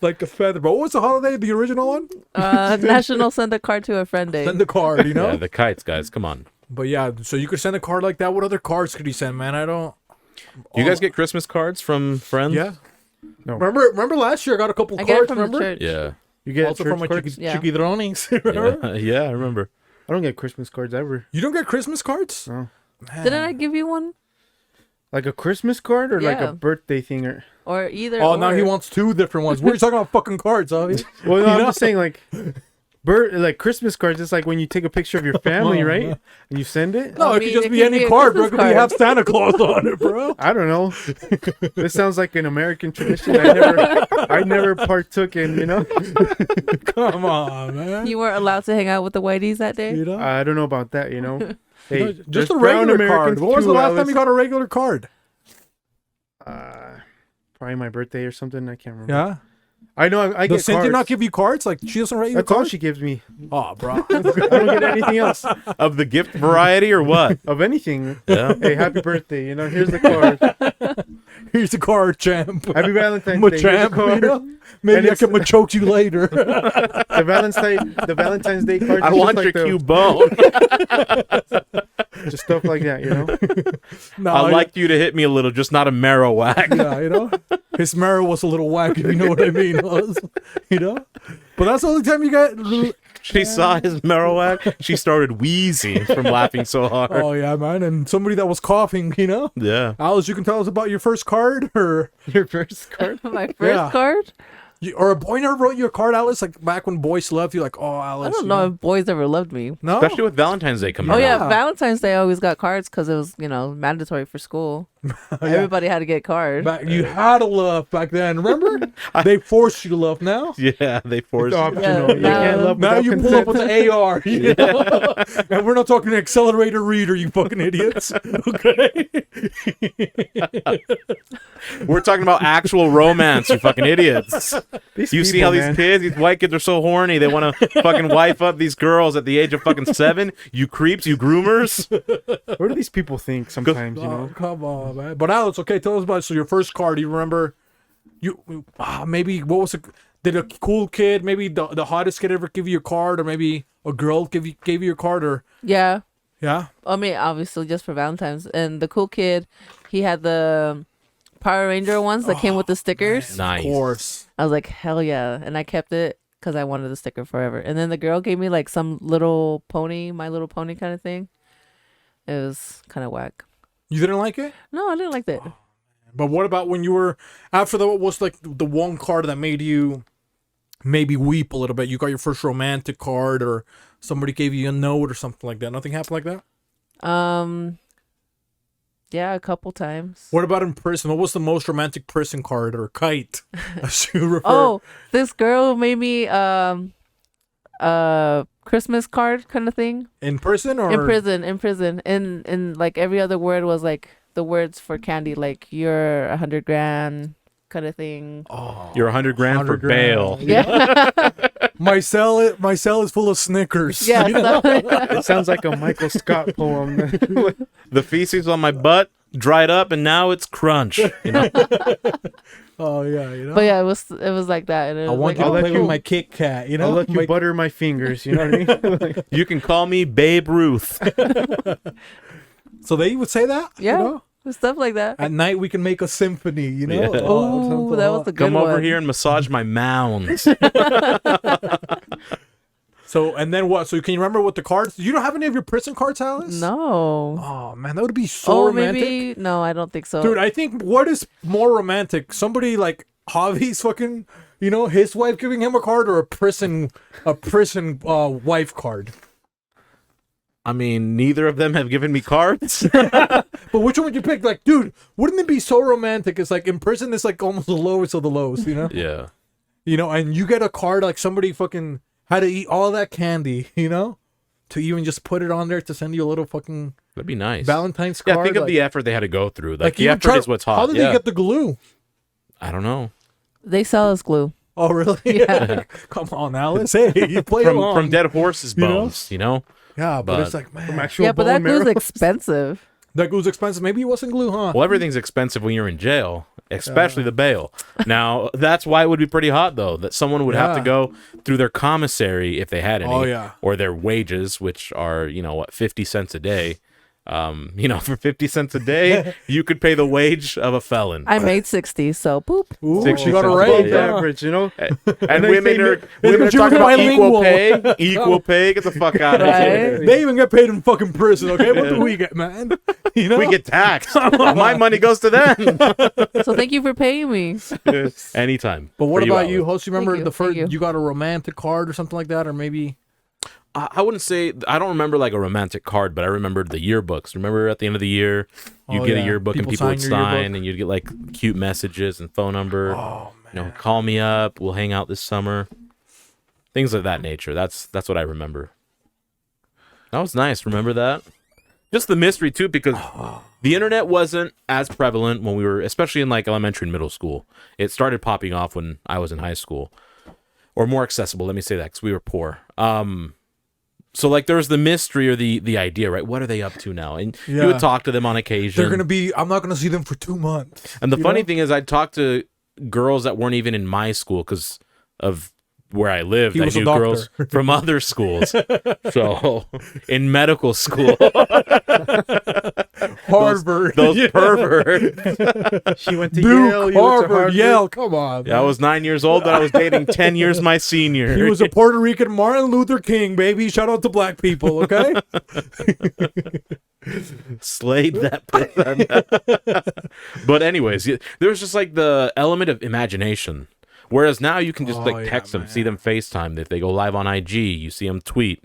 Like a feather. But what was the holiday? The original one? National Send a Card to a Friend Day. Send the card, you know? Yeah, the kites, guys. Come on. But yeah, so you could send a card like that. What other cards could you send, man? I don't. Do you guys get Christmas cards from friends? Yeah. No. Remember last year I got a couple I get it cards, from remember? the church. Yeah. You get Also church from my cards? Yeah. chiquidrones. Remember? Yeah, I remember. I don't get Christmas cards ever. You don't get Christmas cards? No. Man. Didn't I give you one? Like a Christmas card or like Yeah. a birthday thing or. Or either. Oh, or. now he wants two different ones. We're talking about fucking cards, huh? Well, no, You I'm know? just saying like. Like Christmas cards, it's like when you take a picture of your family, right? And you send it. No, I it mean, could just it be could any be a card, bro. It Christmas could be have card. Santa Claus on it, bro. I don't know. This sounds like an American tradition. I never partook in. You know. Come on, man. You weren't allowed to hang out with the whiteys that day? You know? I don't know about that. You know. Hey, Just there's a brown regular card. Americans When was the too, last time Alice. you got a regular card? Probably my birthday or something. I can't remember. Yeah. I know. I Does get Cynthia cards. not give you cards? Like she doesn't write you That's all cards? she gives me. Oh, bro. I don't get anything else Of the gift variety or what? of anything. Yeah. Hey, happy birthday! You know, here's the card. Here's the card, champ. Happy Valentine's Day. Here's the Champ, you card. know? Maybe I it's- can choke you later. The Valentine's Day card. I is want just your like cute bone. just stuff like that. You know. No, I'd like you to hit me a little, just not a marrow whack. Yeah, you know? His marrow was a little whack, if you know what I mean. You know? But that's the only time you got... She saw his marrow whack. She started wheezing from laughing so hard. Oh, yeah, man. And somebody that was coughing, you know? Yeah. Alice, you can tell us about your first card? Or Your first card. My first Yeah. card? or a boy never wrote you a card, Alice? Like back when boys loved you, like, oh, Alice. I don't you know if boys ever loved me. No? Especially with Valentine's Day coming Oh up. yeah, Valentine's Day I always got cards because it was, mandatory for school. Everybody had to get cards. You had to love back then. Remember? They forced you to love now. Yeah, they forced It's you. optional. You now- can't love Now without you pull consent. up with the AR, you know? And we're not talking accelerator reader, you fucking idiots. Okay? We're talking about actual romance, you fucking idiots. These You see people, how these man. kids, these white kids are so horny. They want to fucking wife up these girls at the age of fucking 7. You creeps, you groomers. What do these people think sometimes? You Oh, know. come on, man. But Alex, okay, tell us about so your first card. You remember? Maybe what was it? Did a cool kid, maybe the hottest kid, ever give you a card, or maybe a girl gave you your card, or Yeah. yeah? I mean, obviously just for Valentine's. And the cool kid, he had the Power Ranger ones that came with the stickers. Nice. Of course. I was like, hell yeah. And I kept it because I wanted the sticker forever. And then the girl gave me like some little pony, My Little Pony kind of thing. It was kind of whack. You didn't like it? No, I didn't like that. But what about when you were after what was like the one card that made you maybe weep a little bit? You got your first romantic card, or somebody gave you a note or something like that. Nothing happened like that? Yeah, a couple times. What about in prison? What was the most romantic prison card or kite? As you refer? Oh, this girl made me Christmas card kind of thing. In prison or In prison. And like every other word was like the words for candy, like you're 100 grand kind of thing. Oh, You're 100 grand for 100 grand. bail. Yeah. my cell is full of Snickers. Yeah. You know? It sounds like a Michael Scott poem. The feces on my butt dried up, and now it's crunch. You know. Oh yeah, you know. But yeah, it was like that. And it I was want like, you to I'll play let with you- my Kit Kat. You know, I'll let you My- butter my fingers. You know what I mean? You can call me Babe Ruth. So they would say that. yeah, You know? stuff like that. At night we can make a symphony. You know. Yeah. Oh, that was a good Come one. over here and massage my mounds. So and then what? So can you remember what the cards? You don't have any of your prison cards, Alice? No. Oh man, that would be so romantic. Maybe no, I don't think so. Dude, I think what is more romantic? Somebody like Javi's fucking, you know, his wife giving him a card, or a prison wife card. I mean, neither of them have given me cards. But which one would you pick? Like, dude, wouldn't it be so romantic? It's like in prison, it's like almost the lowest of the lows, you know? Yeah. You know, and you get a card like somebody fucking had to eat all that candy, you know, to even just put it on there to send you a little fucking That'd be nice. Valentine's Yeah, card. think of like, the effort they had to go through. Like the even effort is what's hot. How did Yeah. they get the glue? I don't know. They sell us glue. Oh, really? Yeah. Come on, Alice. Hey, you play along. From dead horses' You know? bones, you know? Yeah, but it's but- like, man, From actual Yeah, but that bone glue's marrow. expensive. that glue's expensive. Maybe it wasn't glue, huh? Well, everything's expensive when you're in jail, especially the bail. Now, that's why it would be pretty hot, though, that someone would have to Yeah. go through their commissary if they had any. Oh, yeah. Or their wages, which are, 50 cents a day. For 50 cents a day, you could pay the wage of a felon. I made 60, so boop. Ooh, 60 you got it cents right. above Above Yeah. average, you know? And they women say are mi- women are she was talking about bilingual. equal pay. Equal pay. Get the fuck out of here. Right? They even get paid in fucking prison, okay? What do we get, man? You know? We get taxed. My money goes to them. So thank you for paying me. Anytime. But what For about you, Alex. host? You remember you, the first thank you. you got a romantic card or something like that, or maybe I wouldn't say I don't remember like a romantic card, but I remembered the yearbooks. Remember at the end of the year, you'd Oh, get yeah. a yearbook and People people would sign your yearbook. sign, and you'd get like cute messages and phone number. oh man, Call me up. We'll hang out this summer. Things of that nature. That's what I remember. That was nice. Remember that? Just the mystery too, because the internet wasn't as prevalent when we were, especially in like elementary and middle school. It started popping off when I was in high school, or more accessible. Let me say that, because we were poor. So like there was the mystery or the idea, right? What are they up to now? And you Yeah. would talk to them on occasion. they're gonna be. I'm not gonna see them for 2 months. And the you funny know? thing is, I'd talk to girls that weren't even in my school because of where I lived. He I was a knew doctor. girls from other schools. So in medical school, Harvard, those perverts. She went to Duke, Yale. You went to Harvard, Harvard. Yale. Come on. Yeah, I was 9 years old, but I was dating 10 years my senior. He was a Puerto Rican Martin Luther King, baby. Shout out to black people, okay? Slayed that person. But anyways, there was just like the element of imagination. Whereas now you can just Oh, yeah, text them, man. see them FaceTime. If they go live on IG, you see them tweet,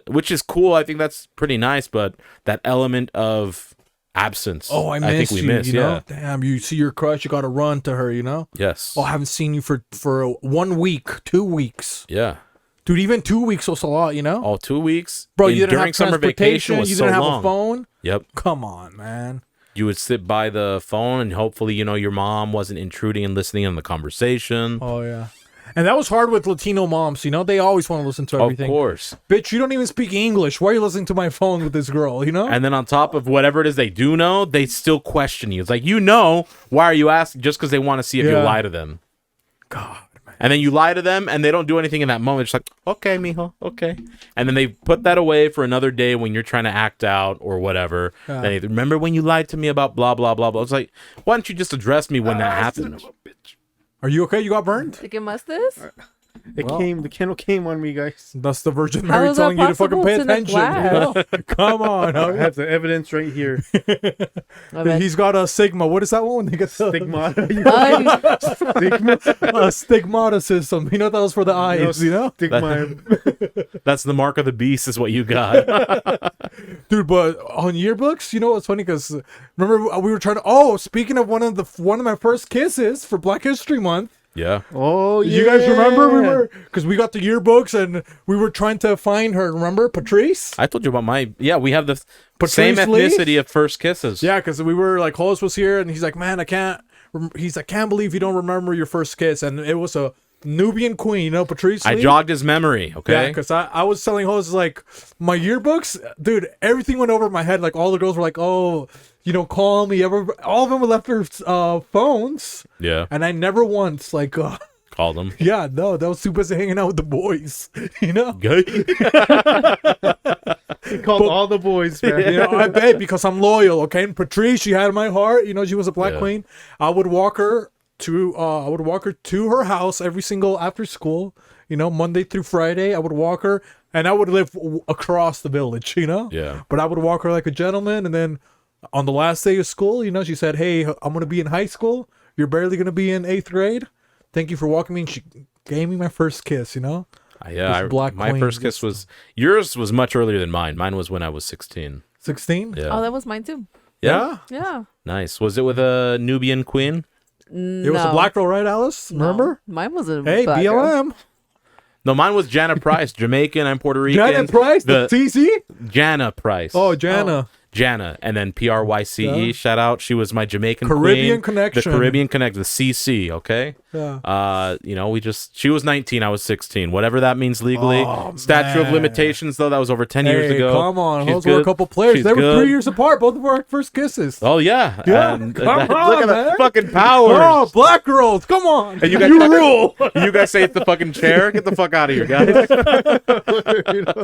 which is cool. I think that's pretty nice. But that element of absence, Oh, I think we you. miss. You Yeah. know? Damn, you see your crush, you gotta run to her. You know? Yes. Oh, I haven't seen you for 1 week, 2 weeks, Yeah. dude. Even 2 weeks was a lot. You know? Oh, 2 weeks. Bro, And you didn't during have summer vacation transportation. was You so didn't have long. a phone. Yep. Come on, man. You would sit by the phone, and hopefully, your mom wasn't intruding and listening on the conversation. Oh yeah. And that was hard with Latino moms. You know, they always want to listen to everything. Of course. Bitch, you don't even speak English. Why are you listening to my phone with this girl? You know? And then on top of whatever it is they do know, they still question you. It's like, why are you asking? Just because they want to see if you Yeah. lie to them. God, man. And then you lie to them, and they don't do anything in that moment. It's like, okay, mijo, okay. And then they put that away for another day when you're trying to act out or whatever. Yeah. They remember when you lied to me about blah, blah, blah, blah. It's like, why don't you just address me when that happened? Are you okay? You got burned? ¿De qué más this? The kennel came on me, guys. That's the Virgin How Mary is that telling you to fucking pay possible? It's in attention. the You know? Come on. I Huh? have the evidence right here. I bet. He's got a Sigma. What is that one? They get Stigmata. a stigmata system. You know that was for the eyes, you know? Stigma. That's the mark of the beast, is what you got. Dude, but on yearbooks, you know what's funny? Because remember we were trying to. Oh, speaking of one of my first kisses for Black History Month. Yeah. Oh, yeah. You guys remember because we got the yearbooks and we were trying to find her. Remember Patrice? I told you about we have the Patrice same Lee? ethnicity of first kisses. Yeah, because we were like, Hollis was here and he's like, man, I can't believe you don't remember your first kiss. And it was a Nubian queen, you know, Patrice I Lee? jogged his memory, okay? Yeah, because I was telling Hollis, like, my yearbooks, dude, everything went over my head. Like, all the girls were like, oh, you know, call me. All of them left their phones. Yeah. And I never once, like, Called him. yeah, no, that was too busy hanging out with the boys, you know? Gay. He called all the boys, man. You know, I bet because I'm loyal, okay? And Patrice, she had my heart. You know, she was a black queen. I would walk her to her house every single after school. You know, Monday through Friday, I would walk her, and I would live across the village. You know, Yeah. But I would walk her like a gentleman, and then on the last day of school, you know, she said, "Hey, I'm gonna be in high school. You're barely gonna be in 8th grade. Thank you for walking me." And she gave me my first kiss. You know. Yeah. My first kiss was yours was much earlier than mine. Mine was when I was 16. 16. Yeah. Oh, that was mine too. Yeah. Yeah. Nice. Was it with a Nubian queen? It was a black girl, right, Alice? Remember? Mine was a Hey, black girl. BLM. No, mine was Jana Price, Jamaican. I'm Puerto Rican. Janet Price, the TC. Jana Price. Oh, Jana. Jana, and then PRYCE. Yeah. Shout out. She was my Jamaican Caribbean queen. connection. The Caribbean connect, the CC. Okay. Yeah. You know, she was 19. I was 16. Whatever that means legally. Statute of man. limitations, though, that was over 10 years ago. Come on, She's those were a good. couple players. She's They were good. 3 years apart. Both of our first kisses. Oh yeah. Yeah, And come look on, at man. that fucking power. Oh, black girls, come on. And you guys rule. You guys say it's the fucking chair. Get the fuck out of here, guys.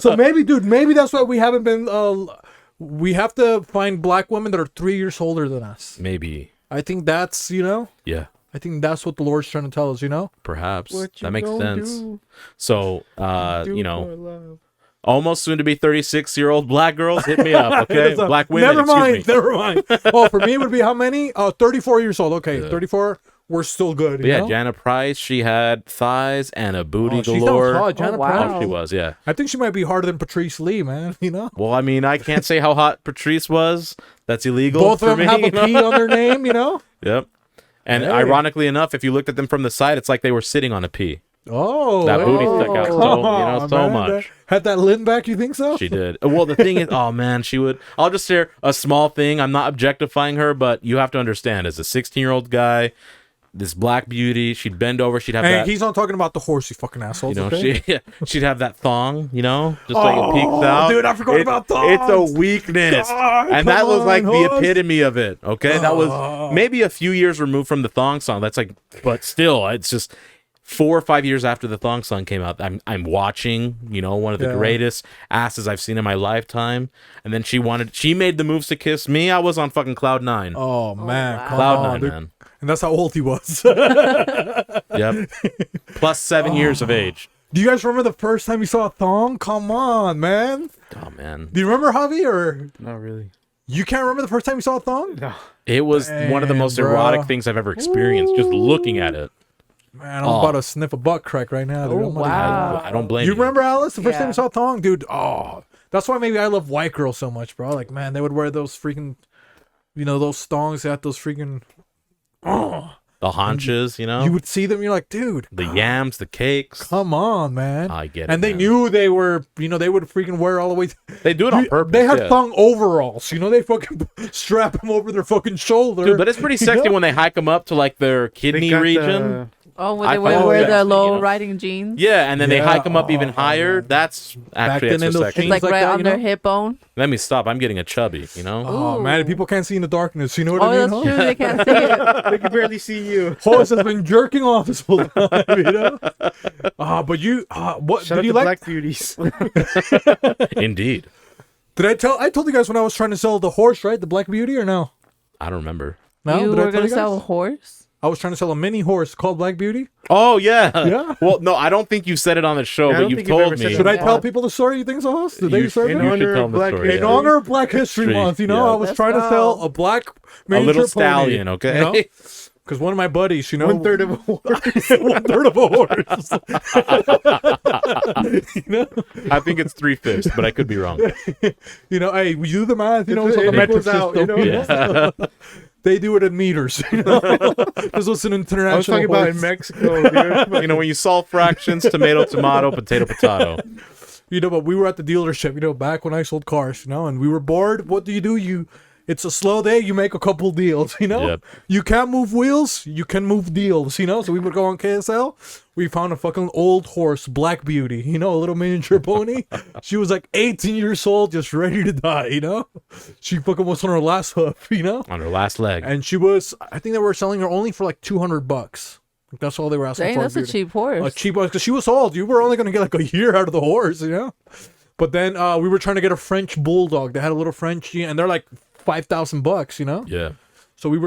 So maybe, dude, maybe that's why we haven't been. We have to find black women that are 3 years older than us. Maybe. I think that's, you know, Yeah. I think that's what the Lord's trying to tell us, you know. Perhaps. What you That makes gonna sense. do? So, Do you know, for love. almost soon to be 36-year-old black girls, hit me up, okay? So, Black women. Never mind. Excuse me. Never mind. Oh, for me, it would be how many? 34 years old. Okay, 34. We're still good. But you yeah, know? Jana Price, she had thighs and a booty She sounds galore. hot, Jana Oh, wow. Price. Oh, she was, yeah. I think she might be harder than Patrice Lee, man. You know, Well, I mean, I can't say how hot Patrice was. That's illegal. both for of them me, have a you know? P on their name. You know. Yep. And Hey. ironically enough, if you looked at them from the side, it's like they were sitting on a P. Oh, That booty Oh. stuck out Come so, on, so man. much. Had that Lynn back? You think so? She did. Well, the thing is, oh man, she would. I'll just share a small thing. I'm not objectifying her, but you have to understand, as a 16-year-old guy, this black beauty, she'd bend over, she'd have Hey, that. he's not talking about the horse, you fucking assholes. You know, okay? she'd have that thong, you know, just like it peeks out. dude, I forgot about thongs. It's a weakness, God, and that come was like on, the horse. epitome of it. Okay, that was maybe a few years removed from the thong song. That's like, but still, it's just 4 or 5 years after the thong song came out. I'm watching, you know, one of the Yeah. greatest asses I've seen in my lifetime, and then she made the moves to kiss me. I was on fucking cloud 9. Oh man, wow. come Cloud on, 9, dude. man. And that's how old he was. Yep. Plus 7 years of age. Do you guys remember the first time you saw a thong? Come on, man. Oh man. Do you remember, Javi, or Not really. you can't remember the first time you saw a thong? No. It was one of the Damn, most bro. erotic things I've ever experienced, just looking at it. Man, I'm about to sniff a butt crack right now. Dude. Oh, I'm about to- wow. I don't blame You you. remember, Alice, the first time Yeah. you saw a thong? Dude, that's why maybe I love white girls so much, bro. Like, man, they would wear those freaking, you know, those thongs that those freaking, The haunches, you know? you would see them, you're like, dude, The yams, the cakes. come on, man. I get it. And they man. knew they were, you know, they would freaking wear all the way. They do it on purpose. They had yeah. thong overalls, you know, they fucking strap them over their fucking shoulder. Dude, but it's pretty You sexy know? when they hike them up to like their kidney got region. Oh, when I they find wear that the sexy, low you know? riding jeans. Yeah, and then they Yeah, hike them up even oh, higher. man. That's actually then in extra those sexy. jeans Like like right that, on you their know? hip bone. Let me stop. I'm getting a chubby, you know? Oh, man, Ooh. people can't see in the darkness. You know what Oh, I mean? that's huh? true. They can't see it. They can barely see you. Horse has been jerking off this whole time, you know? But you, what, Shout out did you to like, Black Beauties. Indeed. I told you guys when I was trying to sell the horse, right? The Black Beauty or no? I don't remember. No, You did I were tell going you to sell a guys? horse? I was trying to sell a mini horse called Black Beauty. Oh yeah. Yeah. Well, no, I don't think you said it on the show, Yeah, I but don't you've think you've told ever said me. it Should I Yeah. tell people the story? You think so, host? Did they You serve should- it? you should honor tell of them the Black story. History. In honor of Black History Street, Month, you know, yeah. I was Let's trying to go. sell a black A miniature little pony, stallion, okay? Because one of my buddies, you know, 1/3 of a horse. 1/3 of a horse. You know, I think it's 3/5, but I could be wrong. you know, hey, we do the math. You know, It it's on the metric equals out, system. you know? Yeah. They do it in meters. You know, this was an international. I was talking about in horse. Mexico, dude. You know, when you solve fractions, tomato, tomato, potato, potato. You know, but we were at the dealership, you know, back when I sold cars, you know, and we were bored. What do? It's a slow day. You make a couple deals, you know. Yep. You can't move wheels. You can move deals, you know. So we would go on KSL. We found a fucking old horse, Black Beauty, you know, a little miniature pony. She was like 18 years old, just ready to die, you know. She fucking was on her last hoof, you know. On her last leg. And she was, I think they were selling her only for like $200. Like, that's all they were asking Dang, for. that's a Beauty. cheap horse. A cheap one because she was old. You were only going to get like a year out of the horse, you know. But then we were trying to get a French bulldog. They had a little Frenchie, and they're like $5,000, you know. Yeah. So we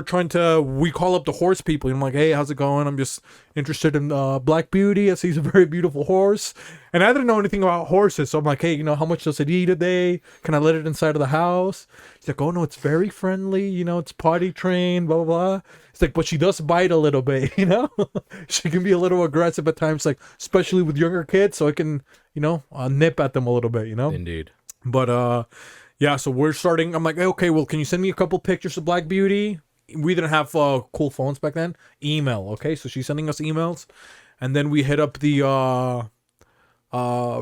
call up the horse people, and I'm like, hey, how's it going? I'm just interested in Black Beauty. I see he's a very beautiful horse, and I didn't know anything about horses, so I'm like, hey, you know, how much does it eat a day? Can I let it inside of the house? He's like, oh no, it's very friendly. You know, it's potty trained. Blah blah blah. It's like, but she does bite a little bit. You know, she can be a little aggressive at times, like especially with younger kids. So I can, you know, nip at them a little bit. You know, Indeed. but yeah, so we're starting. I'm like, hey, okay, well, can you send me a couple pictures of Black Beauty? We didn't have cool phones back then. Email, okay? So she's sending us emails. And then we hit up the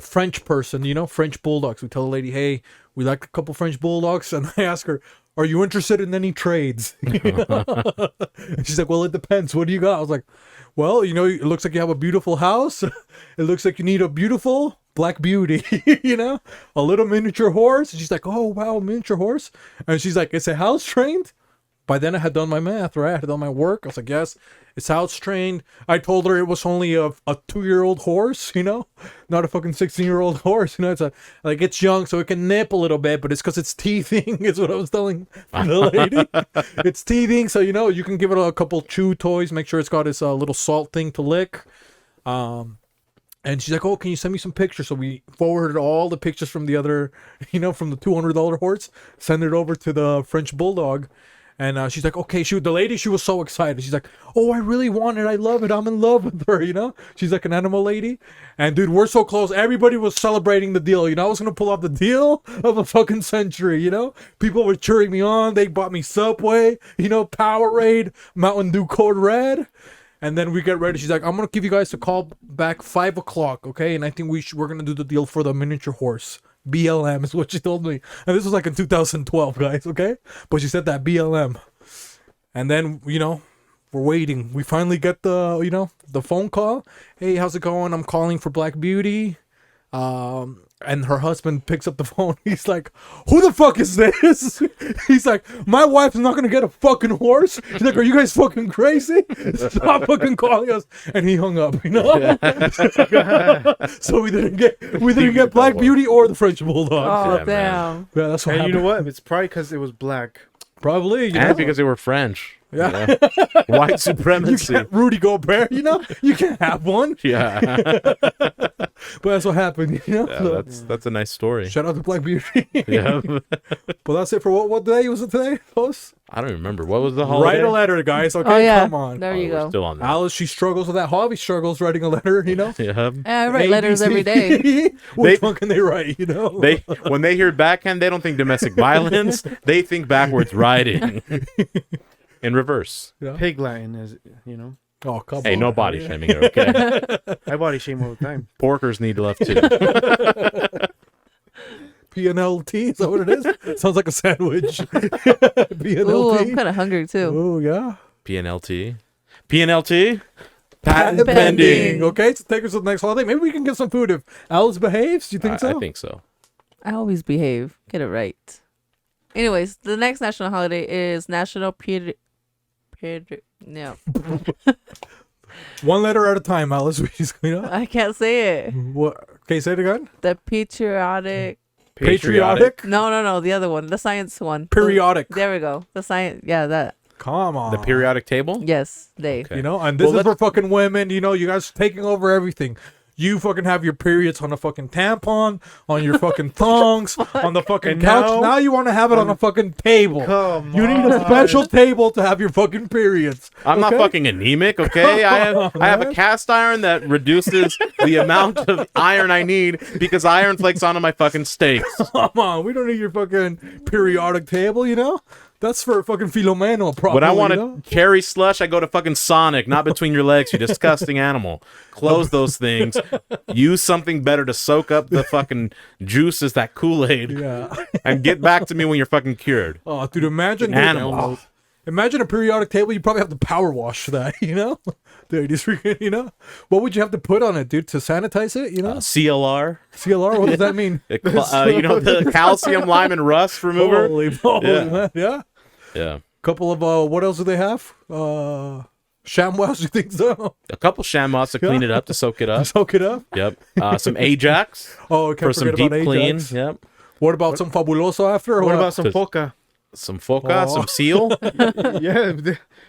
French person, you know, French bulldogs. We tell the lady, hey, we like a couple French bulldogs. And I ask her, are you interested in any trades? And she's like, well, it depends. What do you got? I was like, well, you know, it looks like you have a beautiful house. It looks like you need a beautiful Black Beauty, you know, a little miniature horse. And she's like, oh, wow, miniature horse. And she's like, is it house trained? By then I had done my math, right? I had done my work. I was like, yes, it's house trained. I told her it was only a 2-year-old horse, you know, not a fucking 16-year-old horse. You know, it's young, so it can nip a little bit, but it's because it's teething, is what I was telling the lady. It's teething, so, you know, you can give it a couple chew toys, make sure it's got its little salt thing to lick. And she's like, oh, can you send me some pictures? So we forwarded all the pictures from the other, you know, from the $200 horse, send it over to the French bulldog. And she's like, okay, the lady, she was so excited. She's like, oh, I really want it. I love it. I'm in love with her, you know? She's like an animal lady. And dude, we're so close. Everybody was celebrating the deal. You know, I was going to pull off the deal of a fucking century, you know? People were cheering me on. They bought me Subway, you know, Powerade, Mountain Dew Code Red. And then we get ready. She's like, I'm going to give you guys a call back 5 o'clock, okay? And I think we're going to do the deal for the miniature horse. BLM is what she told me. And this was like in 2012, guys, okay? But she said that BLM. And then, you know, we're waiting. We finally get the, you know, the phone call. Hey, how's it going? I'm calling for Black Beauty. And her husband picks up the phone. He's like, who the fuck is this? He's like, my wife's not going to get a fucking horse. She's like, are you guys fucking crazy? Stop fucking calling us. And he hung up, you know? So we didn't get Black Beauty or the French Bulldog. Oh, Yeah, damn. Yeah, that's what And happened. you know what? It's probably because it was black. Probably, you know? And because they were French. Yeah. White You supremacy. can't Rudy Gobert, you know? You can't have one. Yeah. But that's what happened, you know? Yeah, So, that's a nice story. shout out to Black Beauty. Yeah. But that's it for what day was it today, host? I don't remember. What was the holiday? Write a letter, guys. Okay, Oh, yeah. come on. There you We're go. Still on that. Alice, she struggles with that hobby, struggles writing a letter, you know? Yeah. Yeah, I write letters every day. Which one can they write, you know? When they hear backhand, they don't think domestic violence. They think backwards riding. In reverse. Pig Latin, as you know. Oh, come Hey, on. no body shaming here, okay? I body shame all the time. Porkers need love too. PNLT, is that what it is? Sounds like a sandwich. Ooh, I'm PNLT. kind of hungry too. Oh, yeah. PNLT. PNLT? Patent pending. pending. Okay, so take us to the next holiday. Maybe we can get some food if Alice behaves. Do you think so? I think so. I always behave. Get it right. Anyways, the next national holiday is National No, One letter at a time, Alice. We just, you know? I can't say it. What? Okay, say it again. The patriotic. Patriotic. No, the other one. The science one. Periodic. There we go. The science. Yeah, that. Come on. The periodic table? Yes, they. Okay. You know, and this Well, is for fucking women. You know, you guys taking over everything. You fucking have your periods on a fucking tampon, on your fucking thongs, on the fucking And couch. Now you want to have it on a fucking table. Come You need a special table to have your fucking periods. I'm not okay? fucking anemic, okay? I have a man. cast iron that reduces the amount of iron I need because iron flakes onto my fucking steaks. Come on, we don't need your fucking periodic table, you know? That's for fucking Filomeno, probably. When I want you know? a cherry slush, I go to fucking Sonic, not between your legs, you disgusting animal. Close those things. Use something better to soak up the fucking juices, that Kool-Aid, Yeah. and get back to me when you're fucking cured. Oh, dude, imagine Animal. Imagine a periodic table. You probably have to power wash that, you know? Dude, just freaking, you know? What would you have to put on it, dude, to sanitize it, you know? CLR, CLR, what does that mean? you know, the calcium, lime, and rust remover. Holy moly, Yeah. man. Yeah. Yeah. Couple of, what else do they have? ShamWows, you think so? A couple ShamWows to clean it up, to soak it up. Soak it up? Yep. Some Ajax Oh, I for can't some forget deep about clean. Ajax. Yep. What about some Fabuloso after? Or What about some Cause- foca? Some foca, Oh. some seal. Yeah.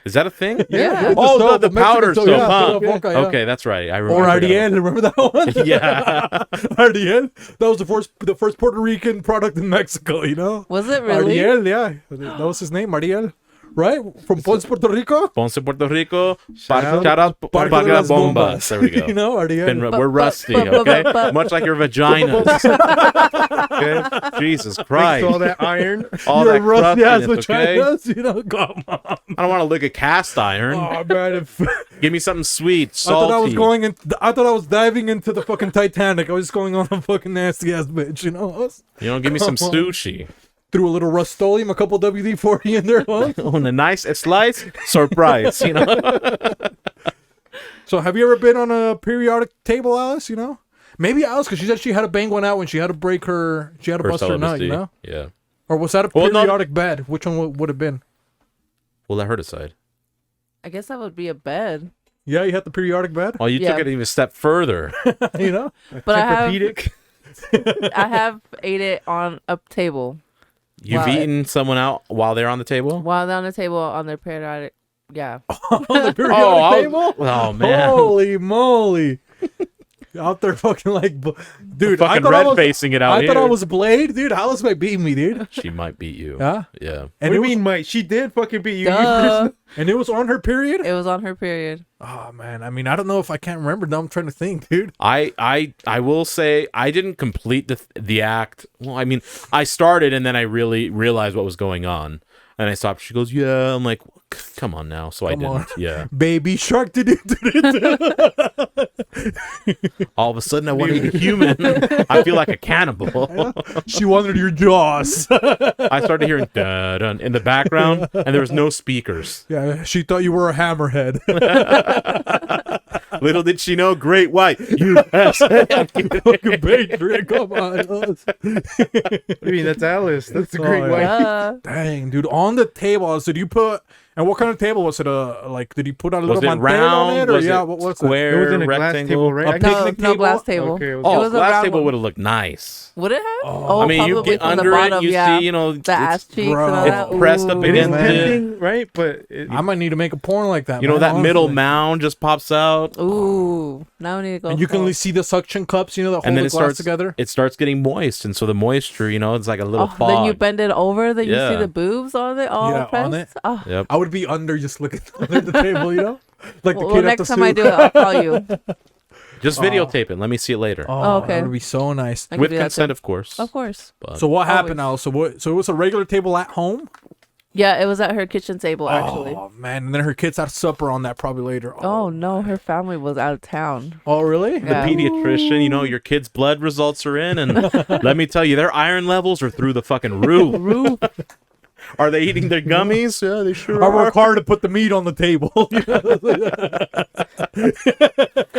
Is that a thing? Yeah. Oh, soap, the Mexican powder soap, soap, yeah, huh? Foca, yeah. Okay, that's right. I remember. Or Ariel, remember that one? Yeah. Ariel? That was the first Puerto Rican product in Mexico, you know? Was it really? Ariel, yeah. That was his name, Ariel. Right? From Ponce, Puerto Rico? Ponce, Puerto Rico. Shout out. Shout out. Parque Parque de las Bombas. Bombas. There we go. You know, Ariel. We're rusty, but- okay? but- Much like your vaginas. Okay? Jesus Thanks Christ. to all that iron. All You're that rusty ass crustiness, okay? vaginas, you know? Come on. I don't want to lick a cast iron. Oh, man. If, Give me something sweet, I salty. thought I was diving into the fucking Titanic. I was just going on a fucking nasty ass bitch, you know? You know, give me some Come on. sushi. Threw a little Rust-Oleum, a couple WD-40 in there, huh? On a nice slice, surprise, you know? So have you ever been on a periodic table, Alice, you know? Maybe Alice, because she said she had to bang one out when she had to break her, she had to bust her nut, you know? Yeah. Or was that a Well, no. periodic bed? Which one would have been? Well, let her decide. I guess that would be a bed. Yeah, you had the periodic bed, Oh, you Yeah. took it even a step further. you know? But I Tempur-Pedic. have ate it on a table You've Wow. eaten someone out while they're on the table? while they're on the table on their periodic. Yeah. On the periodic I was- table? Oh, man. Holy moly. Out there fucking like, dude, Fucking I red facing it out I here. thought I was Blade, dude. Alice might beat me, dude. She might beat you. Yeah? Yeah. And What do it you was, mean, Mike? She did fucking beat you. Duh. and it was on her period? It was on her period. Oh man, I mean, I don't know if I can't remember. Now I'm trying to think, dude. I will say I didn't complete the act. Well, I mean, I started and then I really realized what was going on, and I stopped. She goes, "Yeah." I'm like, "Come on now." So I Come didn't. on. Yeah. Baby shark did it. All of a sudden, I want to eat a human. I feel like a cannibal. She wanted your jaws. I started hearing dun in the background, and there was no speakers. Yeah, she thought you were a hammerhead. Little did she know, Great White USA. Fucking Patriot, come on. What do you mean? That's Alice. That's a great Oh, white. Dang, dude. On the table, so did you put, and what kind of table was it? Like, did you put a little Was it mantel round? on it? Or Was yeah, it what was square? It was in a glass rectangle? table, right? A I picnic guess- No, table? no glass table. Okay, it was- It Oh, was a glass round table one. would have looked nice. Would it have? Oh, I mean, you probably get from the under bottom, it, you yeah. see, you know, The ass cheeks bro. and all It's that. pressed up Ooh. It is against tempting, right? But it, I might need to make a porn like that. you know, man, that middle honestly. mound just pops out, Ooh. Now we need to go. And you can full. only see the suction cups, you know, that hold and then the it glass starts together. It starts getting moist, and so the moisture, you know, it's like a little Oh, fog. then you bend it over, then you Yeah. see the boobs on it all Yeah, pressed. on it. Oh. Yep. I would be under just looking under the table, you know? Like the Well, kid at next the time I soup. do it, I'll call you. Just videotape it. Let me see it later. Oh, okay. That would be so nice. I can With do that consent, too. of course. Of course. But So what happened, Always. Al? So it was a regular table at home? Yeah, it was at her kitchen table actually. Oh, man. And then her kids had supper on that probably later. Oh no, her family was out of town. Oh, really? the Yeah. pediatrician, you know, your kid's blood results are in, and let me tell you, their iron levels are through the fucking roof. Are they eating their gummies? Yeah, they sure I are. work hard to put the meat on the table.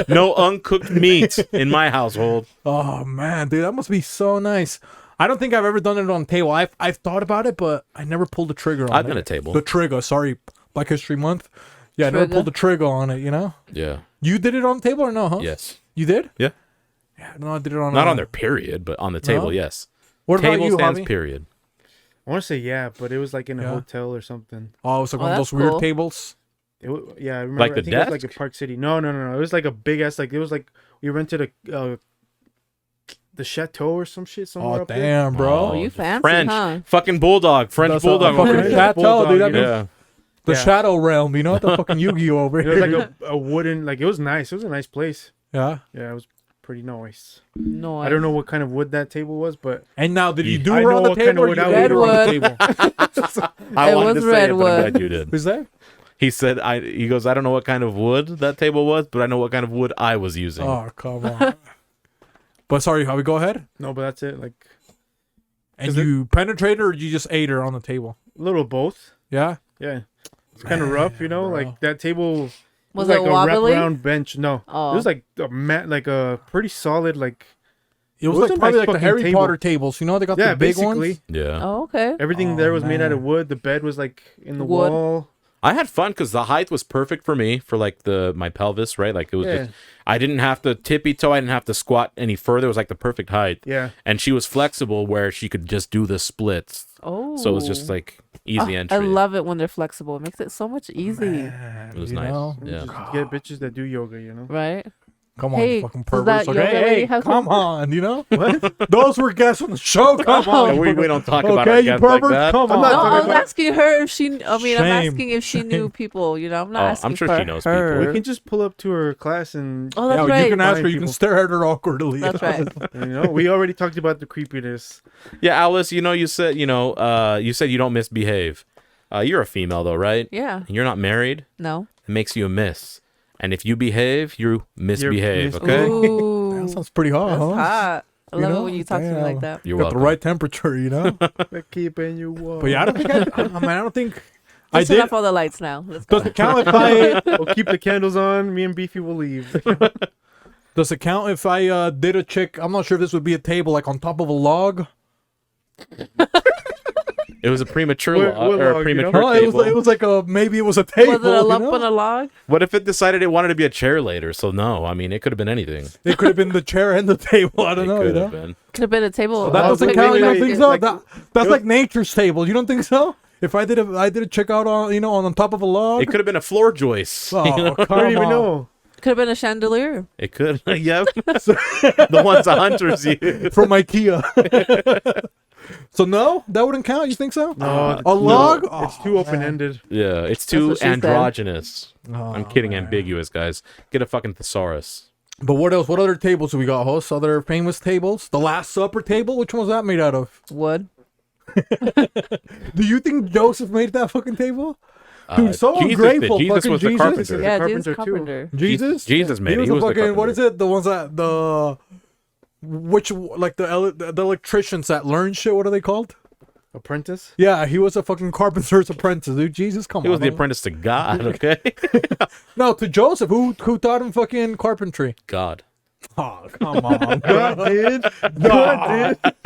No uncooked meat in my household. Oh, man. Dude, that must be so nice. I don't think I've ever done it on table. I've thought about it, but I never pulled the trigger on it. I've done a table. The trigger, sorry. Black History Month. Yeah, I never Trigger? pulled the trigger on it, you know? Yeah. You did it on the table or no, huh? Yes. You did? Yeah. Yeah, no, I did it on Not on their period, but on the table, No? yes. What about Table you, stands Javi? period. I want to say yeah, but it was like in a Yeah. hotel or something. Oh, it's like one of that's those weird cool. tables. Yeah, I remember. Like the I think it was like desk? a Park City. No. It was like a big ass. Like it was like we rented the chateau or some shit somewhere Oh up there. damn, bro. Oh, you fancy, French. huh? Fucking bulldog. French That's a bulldog. over fucking here. chateau, Bulldog, dude. you That know? Yeah. The Yeah. Shadow Realm, you know, the fucking Yu-Gi-Oh over It was here. like a wooden. Like it was nice. It was a nice place. Yeah. Yeah, it was pretty nice. No, I don't know what kind of wood that table was, but And now, did you do I it know on the what kind table? of Or wood you I made would it on do the on the table? table. I It wanted was to say it, but I'm redwood. glad you did. Who's that? He said, he goes, I don't know what kind of wood that table was, but I know what kind of wood I was using. Oh, come on. But sorry, how we go ahead? No, but that's it. Like And 'Cause you penetrated or you just ate her on the table? a little both. Yeah? Yeah, it's kind of rough, you know. bro. Like that table Was like it a wobbly? wraparound bench. No, Oh. it was like a mat, like a pretty solid, like It was It was like a probably nice like the fucking Harry table. Potter tables. You know, they got yeah, the big basically ones. Yeah. Oh, okay. everything Oh, there was made out of man. wood. The bed was like in the Wood. wall. I had fun because the height was perfect for me for like my pelvis, right? Like it was Yeah. just, I didn't have to tippy toe. I didn't have to squat any further. It was like the perfect height. Yeah, And she was flexible where she could just do the splits. Oh. So it was just like easy Oh, entry. I love it when they're flexible. It makes it so much easy. Man, It was you nice. know? Yeah. just get bitches that do yoga. You know. Right? Come on, Hey, fucking does that perverts. Like, yoga hey, lady hey, have come some- on, you know? What? Those were guests on the show. Come Oh. on. we don't talk about Okay, our you guests like perverts, that. come I'm on. not No, talking I was about- asking her if she. I mean, I'm Shame. asking if she knew people. You know, I'm not Oh, asking I'm sure for she knows people. her. We can just pull up to her class and Oh, that's Yeah, right. you can ask Fine her. You can people. stare at her awkwardly. That's right. you know. We already talked about the creepiness. Yeah, Alice, you said, you don't misbehave. You're a female though, right? Yeah. And you're not married. No. It makes you a miss. And if you behave, you misbehave, mis- okay? Ooh, That sounds pretty hot, that's huh? hot. I You love know? it when you talk to me Damn. like that. You're Got welcome. the right temperature, you know? They're keeping you warm. But yeah, I don't think I don't think I Let's turn did. off all the lights now. Let's go. Does it count if I We'll keep the candles on. Me and Beefy will leave. does it count if I did a chick? I'm not sure if this would be a table like on top of a log. It was a premature What log, or log, a you premature know? No, table. it was like a maybe it was a table. Was it a you lump know? on a log? What if it decided it wanted to be a chair later? So no, I mean, it could have been anything. It could have been the chair and the table. I don't It know. You could have know? been. Could have been a table. So that Oh, doesn't wait, count. wait, You don't wait, think it's so? like- That's like nature's table. You don't think so? If I did a chick out on top of a log. It could have been a floor joist. Oh, you know? come I don't even on. know. Could have been a chandelier. It could. Yep. The ones the hunters use. From IKEA. So no, that wouldn't count. You think so? No, A log? It's too open ended. Yeah, it's That's too what she said. androgynous. Oh, I'm kidding, man. ambiguous, guys. Get a fucking thesaurus. But what else? What other tables do we got, hosts? Other famous tables? The Last Supper table? Which one was that made out of? Wood. Do you think Joseph made that fucking table? Dude, so Jesus ungrateful. Did. Jesus fucking was the Jesus. carpenter. Yeah, carpenter Jesus too. Carpenter. Jesus? Jesus made it. He He was was the the fucking, what carpenter. is it? The ones that, which, like the electricians that learn shit, what are they called? Apprentice. Yeah, he was a fucking carpenter's apprentice, dude. Jesus, come He on. was the man. apprentice to God, okay? No, to Joseph, who taught him fucking carpentry. God. Oh, come on. God did. God did.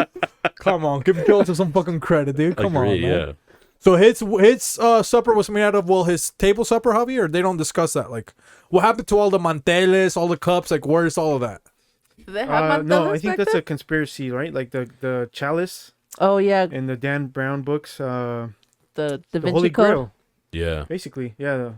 Come on, give Joseph some fucking credit, dude. Come Agree, on, man. yeah. So his supper was made out of, well, his table supper, Javi, or they don't discuss that? Like, what happened to all the manteles, all the cups? Like, where's all of that? Do they have No, I manteles think back that's then? a conspiracy, right? Like the chalice Oh yeah, in the Dan Brown books. the Da The Vinci Holy Code. Grail, Yeah. basically. Yeah,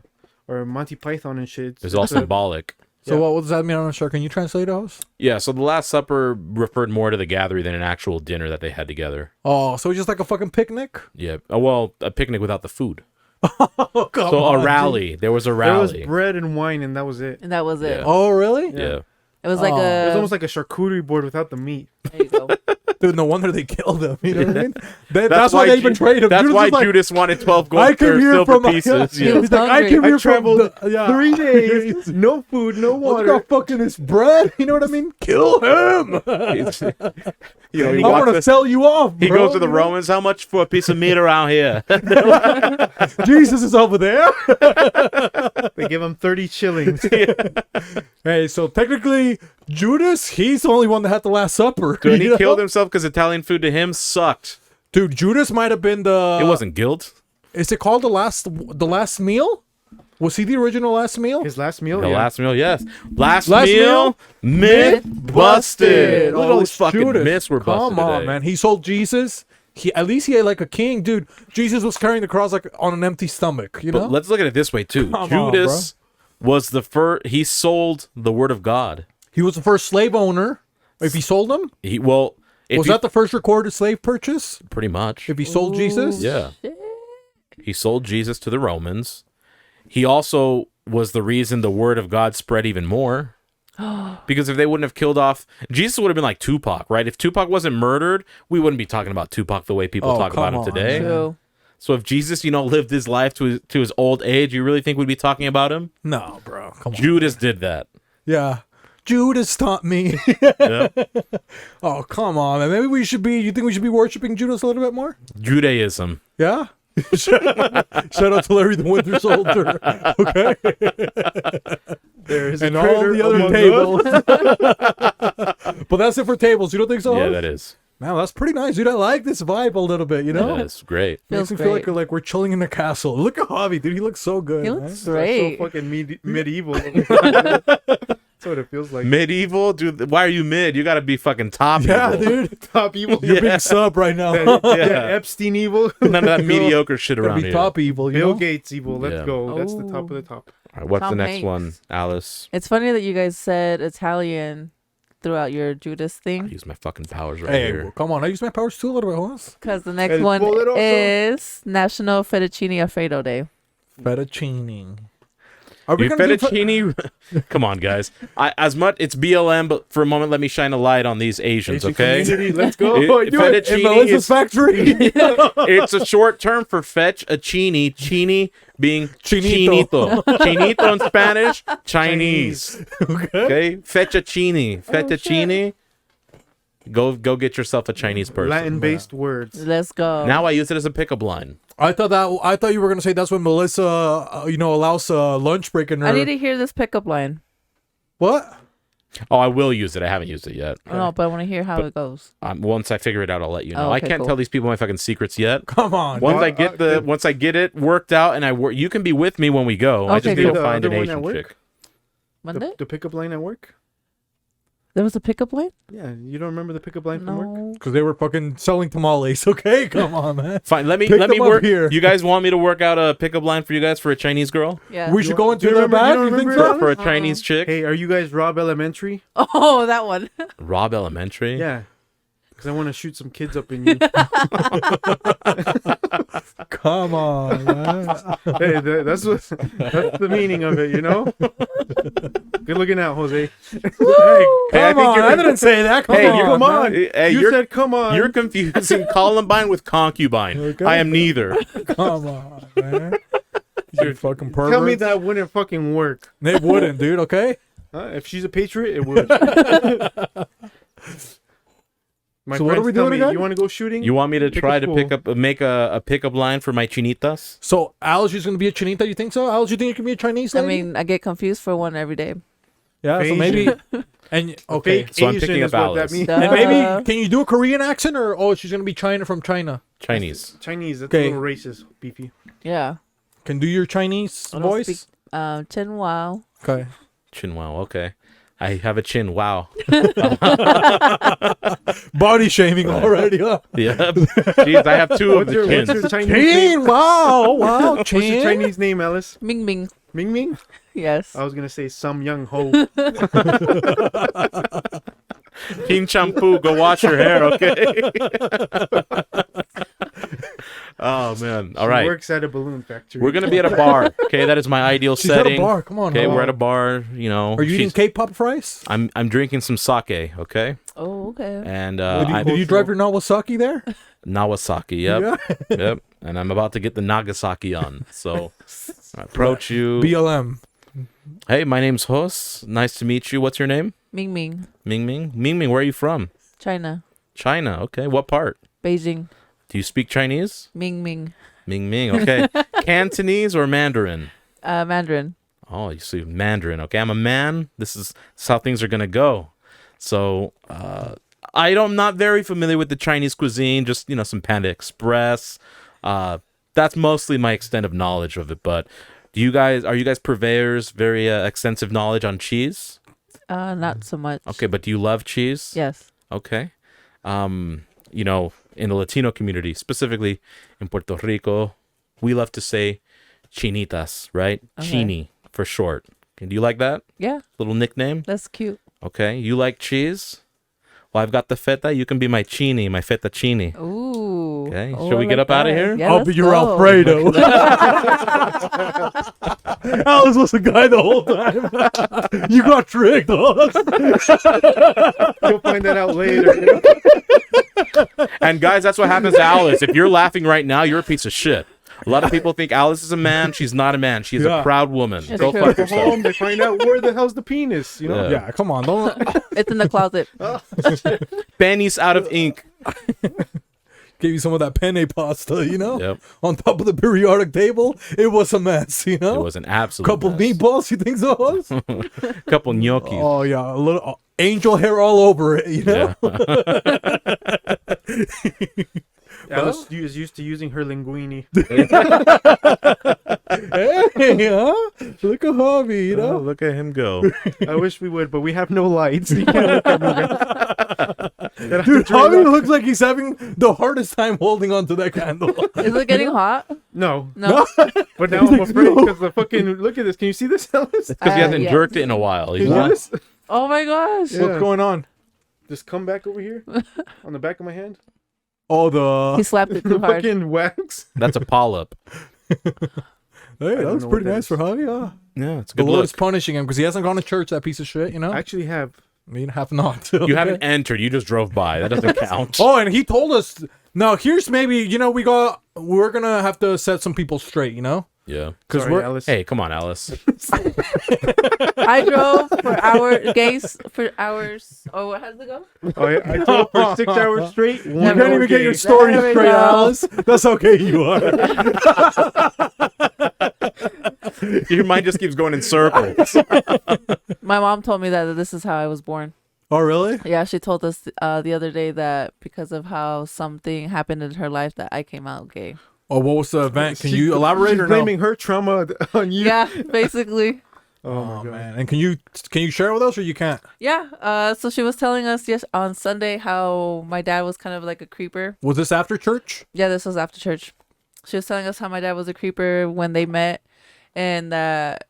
or Monty Python and shit. It's all a- symbolic. So Yeah. what does that mean? I'm not sure. Can you translate those? Yeah, so the Last Supper referred more to the gathering than an actual dinner that they had together. Oh, so it's just like a fucking picnic? Yeah. Well, a picnic without the food. Oh, come So a on, rally. There was a There was rally. bread and wine, and that was it. And that was it. Yeah. Oh, really? Yeah. It was like Oh. It was a. almost like a charcuterie board without the meat. There you go. Dude, no wonder they killed him. You know what I mean? That's why they Ju- betrayed him. That's Judas why was like, Judas wanted 12 gold I came here silver from pieces. He Yeah. was He's like, I hungry. came here I traveled from the, 3 days, no food, no What's water. got fucking his bread? You know what I mean? Kill him. You know, he I want walks to in- sell you off. He bro. goes to the Romans. How much for a piece of meat around here? Jesus is over there. They give him 30 shillings. Hey, so technically, Judas, he's the only one that had the Last Supper. Dude, you he know? killed himself because Italian food to him sucked. Dude, Judas might have been the. It wasn't guilt. Is it called the last meal? Was he the original last meal? His last meal. The yeah. last meal, yes. Last Last meal, myth Myth busted. Look at all Oh, these fucking Judas. myths were busted Come on, today. man. He sold Jesus. at least he ate like a king, dude. Jesus was carrying the cross like on an empty stomach, you know. But let's look at it this way too. Come on, Judas was the first. He sold the word of God. He was the first slave owner. If he sold them, Was that the first recorded slave purchase? pretty much? If he sold Jesus, Yeah. He sold Jesus to the Romans. He also was the reason the word of God spread even more. Because if they wouldn't have killed off, Jesus would have been like Tupac, right? If Tupac wasn't murdered, we wouldn't be talking about Tupac the way people talk about him today. True. So if Jesus, lived his life to his old age, you really think we'd be talking about him? No, bro. Come on. Judas did that. Yeah. Judas taught me. Yeah. Oh, come on, man. Maybe you think we should be worshiping Judas a little bit more? Judaism. Yeah? Shout out to Larry the Winter Soldier. Okay? There's And all the other tables. But that's it for tables. You don't think so? Yeah, that is. Man, that's pretty nice, dude. I like this vibe a little bit, you know? Yeah, it's great. Makes Feels me feel great. like we're chilling in a castle. Look at Javi, dude. He looks so good. He man. looks So great. fucking medieval. That's what it feels like. Medieval? Dude, why are you mid? You gotta be fucking top Yeah, evil. dude. Top evil. You're Yeah. being sub right now. Yeah, Epstein evil. None of that mediocre shit Gotta around be here. top evil, you Bill know? Gates evil. Let's Yeah. go. That's the top of Oh. the top. All right, what's the Tom next Hanks. one, Alice? It's funny that you guys said Italian throughout your Judas I thing, use my fucking powers right Hey, here. well, come on. I use my powers too a little bit, Hoss. because the next El one Poderoso. is National Fettuccine Alfredo Day. Fettuccine. Are You we gonna do fettuccine? Come on, guys. As much it's BLM, but for a moment, let me shine a light on these Asians, Asian okay? community, let's go. It- Do it. in fettuccine Melissa's is factory? it's a short term for fetch-a-chini. Chini being Chinito. chinito. Chinito in Spanish, Chinese. Okay. Okay, fettuccine. Fettuccine. Go get yourself a Chinese person. Latin-based words. Let's go. Now I use it as a pickup line. I thought you were gonna say that's when Melissa, allows a lunch break in her. I need to hear this pickup line. What? Oh, I will use it. I haven't used it yet. No, but I want to hear how it goes. Once I figure it out, I'll let you know. Oh, I okay, can't cool. tell these people my fucking secrets yet. Come on. Once dude. once I get it worked out, and you can be with me when we go. I Okay, just need cool. to find The an other one at Asian work? chick. Monday? The pickup line at work? There was a pickup line? Yeah, you don't remember the pickup line from work? No. Because they were fucking selling tamales. Okay, come on, man. Fine. Let me Pick them up work here. You guys want me to work out a pickup line for you guys for a Chinese girl Yeah. We should go into do you the remember- back. you don't You think remember so? for a Chinese chick? Hey, are you guys Rob Elementary? Oh, that one. Rob Elementary. Yeah. Because I want to shoot some kids up in you. Come on, man. Hey, that's the meaning of it, you know? Good looking out, Jose. Hey, I Come think on. you're- I didn't say that. Come Hey, on. Come on. Hey, you you're said come on. you're confusing Columbine with concubine. Okay. I am neither. Come on, man. You fucking pervert. Tell me that wouldn't fucking work. It wouldn't, dude. Okay. If she's a patriot, it would. My So what are friends we tell doing me, again? you want to go shooting? You want me to Pick try a to school. make a pickup line for my chinitas? So Al's gonna be a Chinita. You think so? Al's, you think you can be a Chinese I lady? mean, I get confused for one every day. yeah. So Asian. maybe. And okay. Fake So I'm Asian picking is up what that Alice. means. And Duh. maybe can you do a Korean accent or she's gonna be China from China? Chinese. Chinese, that's Okay. a little racist, Beefy. Yeah. Can do your Chinese I don't voice. speak, Chen Wow. Okay. Chin wow. Okay. I have a chin. Wow. Body shaming already. Huh? Yeah. Jeez, I have two of What's the your chins. Chinese name? Chin. Wow. Wow. What's your Chin. Chinese name, Alice? Ming Ming. Ming Ming? Yes. I was gonna say some young ho. King shampoo, go wash your hair, okay? Oh man. All She right. works at a balloon factory. We're gonna be at a bar. Okay, that is my ideal She's at setting. a bar. Come on. Okay, huh? we're at a bar. You know, Are you eating she's- K-pop fries? I'm drinking some sake. Okay, Oh, okay. and Did you drive your Nawasaki there? Nawasaki. Yep, yep. And I'm about to get the Nagasaki on. So I approach you. BLM. Hey, my name's Hos. Nice to meet you. What's your name? Ming Ming. Ming Ming. Ming Ming. Where are you from? China. China. Okay. What part? Beijing. Do you speak Chinese? Ming Ming. Ming Ming. Okay. Cantonese or Mandarin? Mandarin. Oh, you see Mandarin. Okay, I'm a man. This is how things are gonna go. So I'm not very familiar with the Chinese cuisine. Just some Panda Express. That's mostly my extent of knowledge of it. But are you guys purveyors? Very extensive knowledge on cheese. Not so much. Okay, but do you love cheese? Yes. Okay. in the Latino community, specifically in Puerto Rico, we love to say chinitas, right? Okay. Chini for short. Do you like that Yeah, little nickname? that's cute. Okay. You like cheese? Well, I've got the feta. You can be my chini, my feta-chini. Ooh. Okay, Oh, shall we I get like up outta that. here? Yeah, I'll let's be your go. Alfredo. Alice was the guy the whole time. You got tricked, Alice. You'll find that out later. And guys, that's what happens to Alice. If you're laughing right now, you're a piece of shit. A lot of people think Alice is a man. She's not a man. She is a Yeah. proud woman. It's Go true. fuck Go yourself. home, they find out where the hell's the penis, you know? Yeah. Yeah, come on. Don't It's in the closet. Pennies out of ink. give you some of that penne pasta, you know? Yep. On top of the periodic table. It was a mess, you know? It was an absolute Couple mess. meatballs, you think so? Was? Couple gnocchi. Oh yeah, a little angel hair all over it, you know? Alice is used to using her linguine. Hey, huh? Look at hobby, you Oh, know? look at him go. I wish we would, but we have no lights. You can't look at me, guys. Dude, Hobby looks like he's having the hardest time holding onto that candle. Is it getting hot? No. No. But now I'm afraid because the fucking... Look at this. Can you see this, Alice? Because he hasn't yes. jerked it in a while. Can He's you see not. this? Oh my gosh. Yeah. What's going on? Just come back over here on the back of my hand. Oh, He slapped it too The hard. fucking wax. That's a polyp. Hey, that don't was know pretty what that nice is. for Hobby, huh? Yeah, it's a The good Lord look. is punishing him because he hasn't gone to church, that piece of shit, you know? I actually have. I mean, have not. You haven't entered. You just drove by. That doesn't count. Oh, and he told us. Now, here's maybe, you know, we're going to have to set some people straight, you know? Yeah. Because Sorry, we're. Alice. Hey, come on, Alice. I drove for hours. Oh, what has it go? Oh, yeah, I drove for 6 hours straight. You can't even get your day. story There we straight, go. Alice. That's okay, you are. Your mind just keeps going in circles. My mom told me that this is how I was born. Oh, really? Yeah, she told us the other day that because of how something happened in her life that I came out gay. Oh, what was the event? Can She- you elaborate she's or no? blaming her trauma on you. Yeah, basically. Oh, my Oh God. man! And can you share it with us or you can't? Yeah. So she was telling us on Sunday how my dad was kind of like a creeper. Was this after church? Yeah, this was after church. She was telling us how my dad was a creeper when they met, and that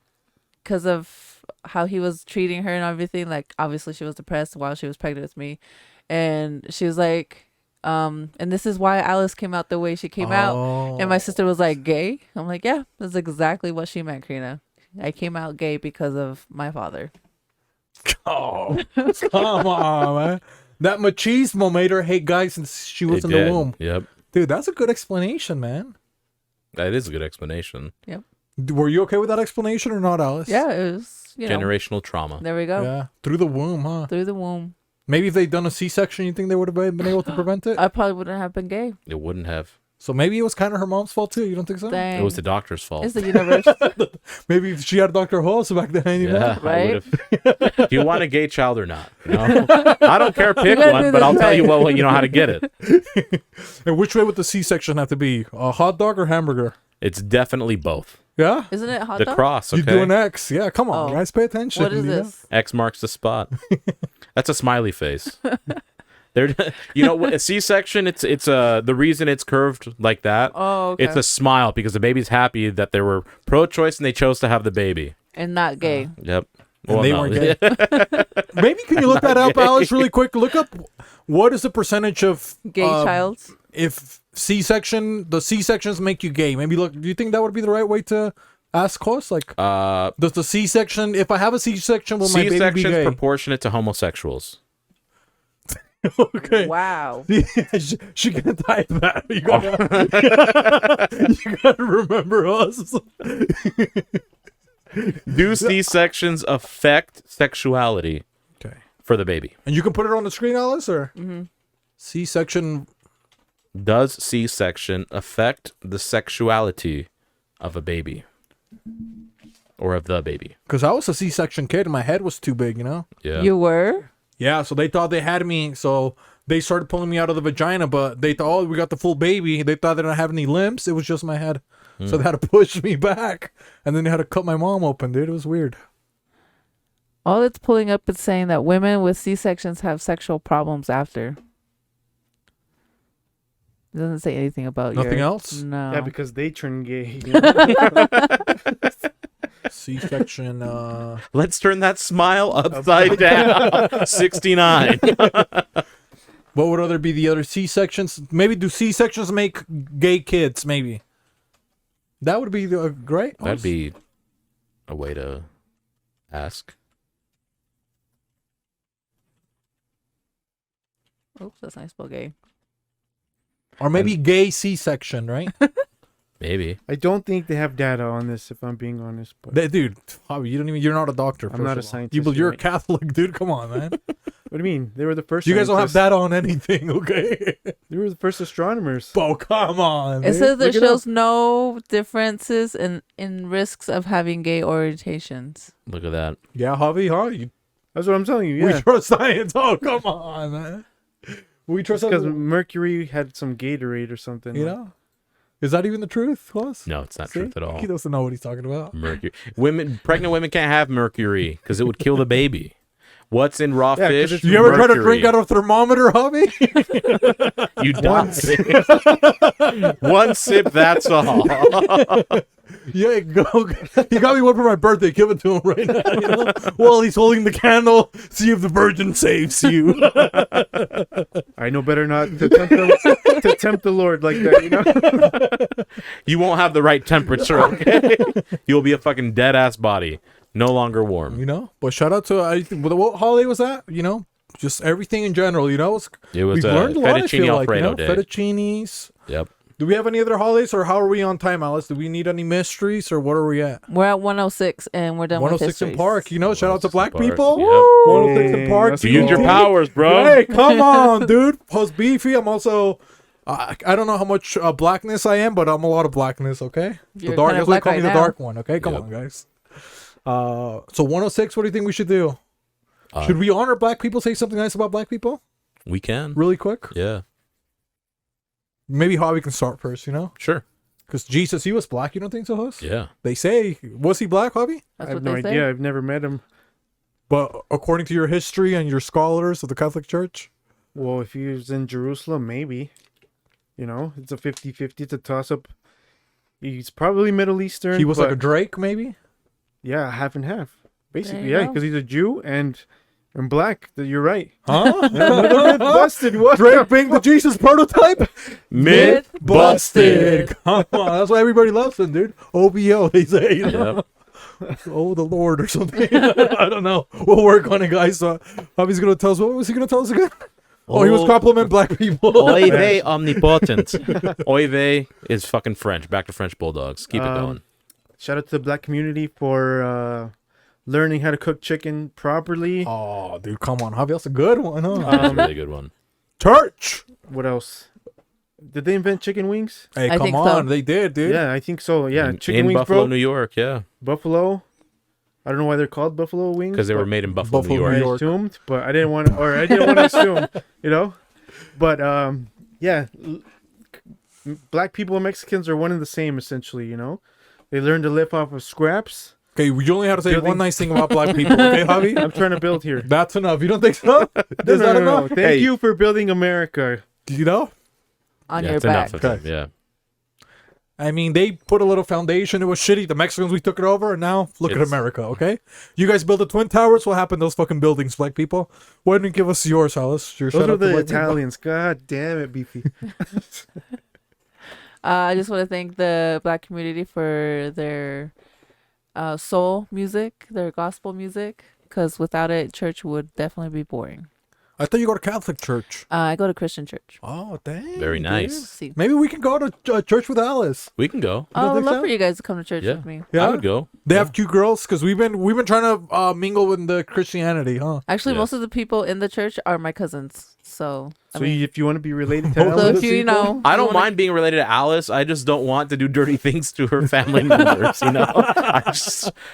because of how he was treating her and everything, like obviously she was depressed while she was pregnant with me, and she was like, and this is why Alice came out the way she came out. And my sister was like, gay? I'm like, yeah, that's exactly what she meant, Karina. I came out gay because of my father. Oh, come on, man! That machismo made her hate guys since she was It in did. the womb. Yep. Dude, that's a good explanation, man. That is a good explanation. Were you okay with that explanation or not, Alice? Yeah, it was, Generational trauma. there we go. Yeah, through the womb, huh? Through the womb. Maybe if they'd done a C-section, you think they would have been able to prevent it? I probably wouldn't have been gay. It wouldn't have. So maybe it was kind of her mom's fault too. You don't think so? Dang. It was the doctor's fault. It's the universe. Maybe if she had Dr. Hoss back then. You know? Yeah, Right? I would've- Do you want a gay child or not? You know? I don't care. Pick gotta one, do but this I'll tell you right. what you know how to get it. And which way would the C-section have to be? A hot dog or hamburger? It's definitely both. Yeah. Isn't it hot The dog? cross. You Okay. do an X. Yeah, come on, Oh. guys, pay attention. What is you know? this? X marks the spot. That's a smiley face. There, you know, a C-section. It's the reason it's curved like that. Oh, okay. It's a smile because the baby's happy that they were pro-choice and they chose to have the baby. And not gay. Yep. And Well, they no. weren't gay. Maybe can you look that up, Alice, really quick? Look up what is the percentage of Gay childs. if the C-sections make you gay. Maybe look. Do you think that would be the right way to ask Hoss? Like, does the C-section? If I have a C-section, will my baby be C-section's gay? proportionate to homosexuals. Okay. Wow. she can type that. You gotta remember us. Do C-sections affect sexuality Okay. for the baby? And you can put it on the screen, Alice, or Mm-hmm. C-section. Does C-section affect the sexuality of a baby? Or of the baby? Because I was a C-section kid and my head was too big, you know? Yeah. You were? Yeah, so they thought they had me, so they started pulling me out of the vagina, but they thought, oh, we got the full baby. They thought they didn't have any limbs. It was just my head. So they had to push me back. And then they had to cut my mom open, dude. It was weird. All it's pulling up is saying that women with C-sections have sexual problems after. It doesn't say anything about Nothing your... else? No. Yeah, because they turn gay. C-section. Let's turn that smile upside down. 69. What would other be the other C-sections? Maybe do C-sections make gay kids? Maybe. That would be great. That'd be a way to ask. Oops, that's not spelled gay. Or maybe gay C-section, right? Maybe. I don't think they have data on this, if I'm being honest. But Dude, you're not a doctor. I'm not a first of all. scientist, You're a right? Catholic, dude. Come on, man. what do you mean? They were the first. You guys don't have scientists. data on anything, okay? They were the first astronomers. Oh, come on. It dude. says it Look it up. shows no differences in risks of having gay orientations. Look at that. Yeah, Javi, huh? That's what I'm telling you. We Yeah, trust science. Oh, come on, man. We trust because science. Mercury had some Gatorade or something. You know? Is that even the truth, Klaus? No, it's not See? truth at all. He doesn't know what he's talking about. Mercury. Pregnant women can't have mercury because it would kill the baby. What's in raw Yeah, 'cause fish? it's- You ever try to Mercury. drink out of a thermometer, Javi? You die. One sip, that's all. Yeah, go. He got me one for my birthday. Give it to him right now. You know? While he's holding the candle, see if the virgin saves you. I know better not to tempt the Lord like that. You know. You won't have the right temperature, okay? You'll be a fucking dead ass body, no longer warm. You know? But shout out to, what holiday was that? You know? Just everything in general, you know? It was We've learned a lot, I fettuccine feel like, you Alfredo know? day. Fettuccinis. Yep. Do we have any other holidays, or how are we on time, Alice? Do we need any mysteries, or what are we at? We're at 106 and we're done with 106 in histories. Park. You know, shout out to black 106 in people. Park. 106 in Park. Let's Use your go. powers, bro. Hey, come on, dude. Post Beefy. I'm also, I don't know how much blackness I am, but I'm a lot of blackness, okay? You're the dark, kinda that's why they black call me right the now. dark one, okay? Come Yep. on, guys. So 106, what do you think we should do? Uh, Should we honor black people, say something nice about black people? We can. Really quick? Yeah. Maybe Javi can start first, you know? Sure. Because Jesus, he was black, you don't think so, Hus? Yeah. They say, was he black, Javi? That's I have what no they say. idea. I've never met him. But according to your history and your scholars of the Catholic Church? Well, if he was in Jerusalem, maybe. You know, it's a 50-50. It's a toss-up. He's probably Middle Eastern. He was like but- a Drake, maybe? Yeah, half and half. Basically, There you yeah, go. because he's a Jew and black. You're right. Huh? Myth busted. What? Drake being the Jesus prototype? Myth busted. Come on, that's why everybody loves him, dude. OBO, they say. You know? Yep. Oh, the Lord or something. I don't know. We'll work on it, guys. Javi's gonna tell us. What was he gonna tell us again? Oh, he was compliment black people. Oy vey omnipotent. Oy vey is fucking French. Back to French bulldogs. Keep it going. Shout out to the black community for learning how to cook chicken properly. Oh, dude, come on, Javi, that's a good one, huh? That's a really good one. Church. What else? Did they invent chicken wings? Hey, I come think so. on, they did, dude. Yeah, I think so. Yeah, chicken in wings, Buffalo, bro. New York. Yeah. Buffalo. I don't know why they're called buffalo wings. Because they were but made in Buffalo, Buffalo, New York. New I York. assumed, but I didn't want to assume, you know. But yeah, black people and Mexicans are one and the same essentially. You know, they learn to live off of scraps. Okay, you only have to say Building- one nice thing about black people, okay, Javi? I'm trying to build here. That's enough. You don't think so? Is No, that no, enough? Thank Hey. you for building America. Do you know? On Yeah, your it's back. enough of them. Yeah. I mean, they put a little foundation. It was shitty. The Mexicans, we took it over, and now look at It's- America, okay? You guys build the Twin Towers. What happened to those fucking buildings, black people? Why don't you give us yours, Alice? Your Those shout are out to the black people. Italians. God damn it, Beefy. I just want to thank the black community for their soul music, their gospel music, because without it, church would definitely be boring. I thought you go to Catholic church. I go to Christian church. Oh, dang. Very dude. nice. See. Maybe we can go to church with Alice. We can go. don't I would think love so? for you guys to come to church Yeah. with me. Yeah? I would go. They Yeah. have cute girls because we've been trying to mingle with the Christianity, huh? Actually, Yeah. most of the people in the church are my cousins. So, I So mean, if you want to be related to So so Alice, if you know, I you don't wanna- mind being related to Alice. I just don't want to do dirty things to her family members. You know,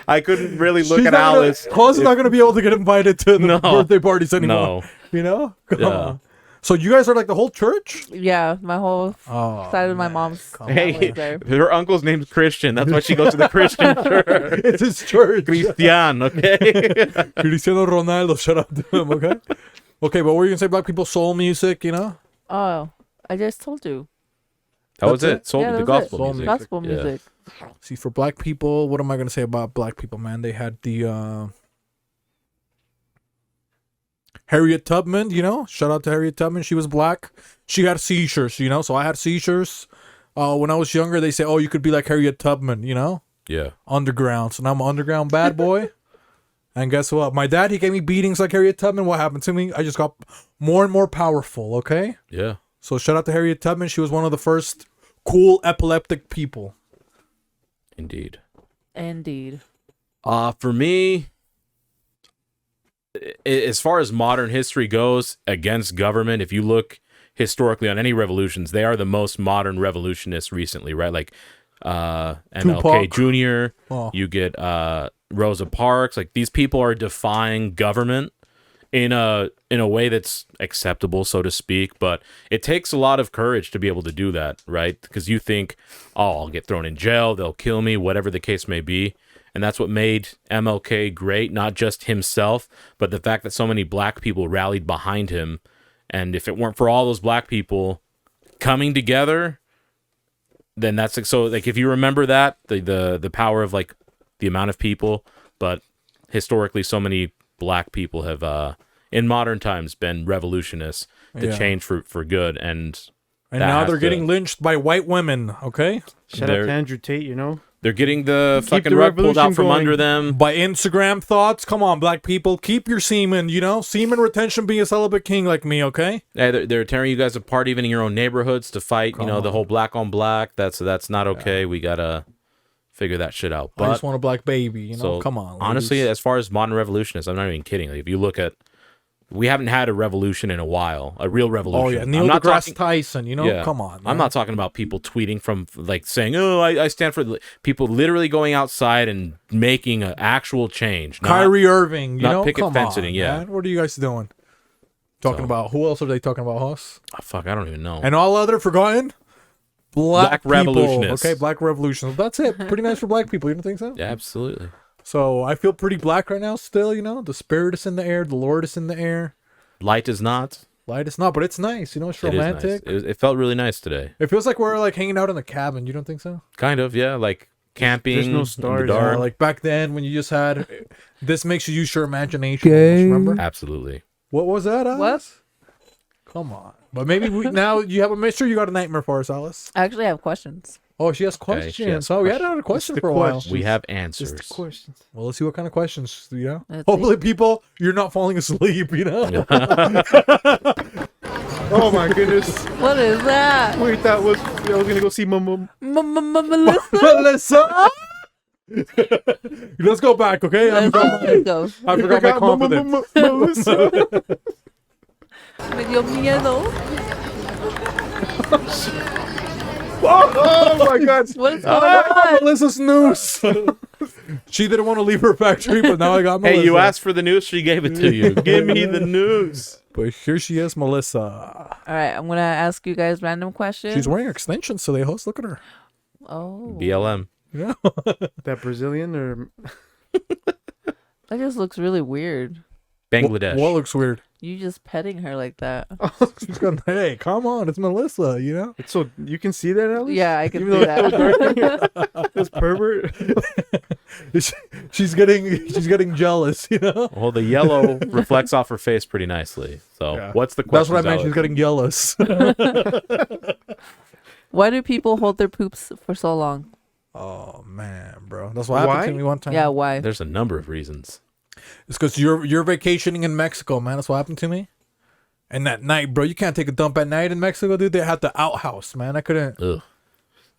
I couldn't really look She's at not gonna- Alice. Claus is not going to be able to get invited to the No. birthday parties anymore. No, You know? Come Yeah. on. So you guys are like the whole church? Yeah, my whole Oh, side of my mom's. Hey, family's there. her uncle's name's Christian. That's why she goes to the Christian church. it's his church. Christian, okay? Cristiano Ronaldo, shout out to him, okay? Okay, but what were you going to say? Black people soul music, you know? Oh, I just told you. That was That's it. Soul, Yeah, the that was gospel Soul music. Gospel Yeah. music. See, for black people, what am I gonna say about black people, man? They had the Harriet Tubman, you know. Shout out to Harriet Tubman. She was black. She had seizures, you know. So I had seizures. When I was younger, they say, "Oh, you could be like Harriet Tubman," you know. Yeah. Underground. So now I'm an underground bad boy. And guess what? My dad, he gave me beatings like Harriet Tubman. What happened to me? I just got more and more powerful. Okay. Yeah. So shout out to Harriet Tubman. She was one of the first cool epileptic people. Indeed. Indeed. For me, as far as modern history goes against government, if you look historically on any revolutions, they are the most modern revolutionists recently, right? Like MLK Tupac. Jr. Oh. You get Rosa Parks. Like these people are defying government in a way that's acceptable, so to speak. But it takes a lot of courage to be able to do that, right? Because you think, oh, I'll get thrown in jail, they'll kill me, whatever the case may be. And that's what made MLK great, not just himself, but the fact that so many black people rallied behind him. And if it weren't for all those black people coming together, then that's like, so like if you remember that, the power of like the amount of people, but historically so many black people have in modern times been revolutionists to Yeah. change for good, and And that now has they're to- getting lynched by white women, okay? Shout out They're- to Andrew Tate, you know. they're getting the Keep fucking the rug pulled out revolution from going. under them. By Instagram thoughts. Come on, black people. Keep your semen, you know? Semen retention, be a celibate king like me, okay? Hey, they're tearing you guys apart even in your own neighborhoods to fight, Come you know, the on. whole black on black. That's not okay. We gotta figure that shit out. I But just want a black baby, you know? so Come on. honestly, ladies. as far as modern revolutionists, I'm not even kidding. Like if you look at, we haven't had a revolution in a while, a real revolution. Oh, yeah. Neil I'm not deGrasse talking, Tyson, you know? yeah, Come on. I'm man. not talking about people tweeting from like saying, "Oh, I stand for," people literally going outside and making an actual change. Not- Kyrie Irving, you not know? picket Come fencing, on, yeah. man. What are you guys doing? Talking So- about, who else are they talking about, Hoss? oh, fuck, I don't even know. And all other forgotten? Black people. revolutionists. Okay, black revolutionists. That's it. Pretty nice for black people. You don't think so? Yeah, absolutely. So I feel pretty black right now still, you know? The spirit is in the air. The Lord is in the air. Light is not. Light is not, but it's nice. You know, it's It is nice. romantic. It felt really nice today. It feels like we're like hanging out in the cabin. You don't think so? Kind of, yeah. Like camping. There's no in the stars. dark. Like back then when you just had this makes you use your imagination. almost, remember? Absolutely. What was that, Alice? What? Come on. But maybe now you have a mystery. You got a nightmare for us, Alice. I actually have questions. Oh, she has Okay, questions. she has Oh, we had another question the for a while. question. We have Just answers. the questions. Well, let's see what kind of questions, you know? Let's see. Hopefully, people, you're not falling asleep, you know? Oh my goodness. What is that? We thought was I was gonna go see Mama. Melissa? Melissa! Let's go back, okay? Let's go. I forgot my confidence. Melissa. Me dio miedo. Oh my God. What is going Ah, on? Melissa's noose. She didn't want to leave her factory, but now I got Melissa. Hey, you asked for the news, she gave it to you. Give me the news. But here she is, Melissa. All right, I'm gonna ask you guys random questions. She's wearing extensions today, host. Look at her. Oh, BLM. Yeah. That Brazilian or that just looks really weird. Bangladesh. What looks weird? You just petting her like that. She's going, hey, come on, it's Melissa, you know? it's so you can see that at least? Yeah, I can Even see though that. This pervert. She's getting jealous, you know? Well, the yellow reflects off her face pretty nicely. So, Yeah. what's the question? That's what I meant. She's getting jealous. Why do people hold their poops for so long? Oh man, bro. That's what happened to Why? me one time. Yeah, why? There's a number of reasons. It's because you're vacationing in Mexico, man. That's what happened to me. And that night, bro, you can't take a dump at night in Mexico, dude. They had the outhouse, man. I couldn't. Ugh. You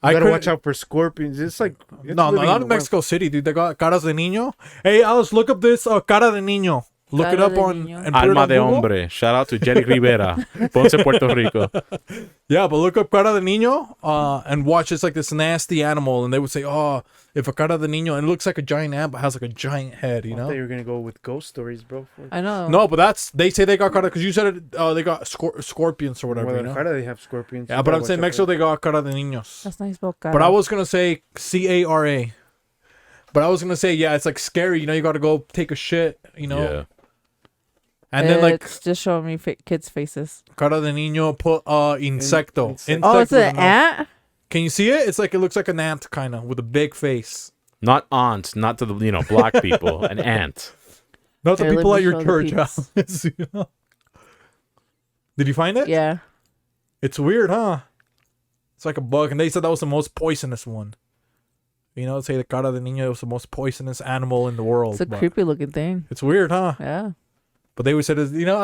I gotta couldn't. watch out for scorpions. It's like it's No, living not the in Mexico City, dude. They got caras de niño. Hey, Alice, look up this Cara de niño. Look it Cara up de on niño. and put it Alma on de Google. hombre. Shout out to Jerry Rivera. Ponce, Puerto Rico. Yeah, but look up cara de niño and watch. It's like this nasty animal, and they would say, "Oh, if a cara de niño," and it looks like a giant ant, but has like a giant head, you I thought know? you were gonna go with ghost stories, bro. I know. No, but they say they got cara because you said it. They got scorpions or whatever, Well, you know? how do they have scorpions? Yeah, You but gotta I'm saying watch out Mexico for they got cara de niños. That's nice, about But I was gonna say Cara. But I was gonna say, yeah, it's like scary. You know, you got to go take a shit. You know, Yeah. and then like it's just showing me kids' faces. cara de niño put insecto. insect. Oh, Insect it's with an a no. ant. Can you see it? It's like it looks like an ant kind of with a big face. Not aunt, not to the black people, an ant. Not the Here, let people me at your show the church, peeps. Alice, you know? Did you find it? Yeah. It's weird, huh? It's like a bug, and they said that was the most poisonous one. You know, say the Cara de Niño was the most poisonous animal in the world. It's a but creepy looking thing. It's weird, huh? Yeah. But they would say, I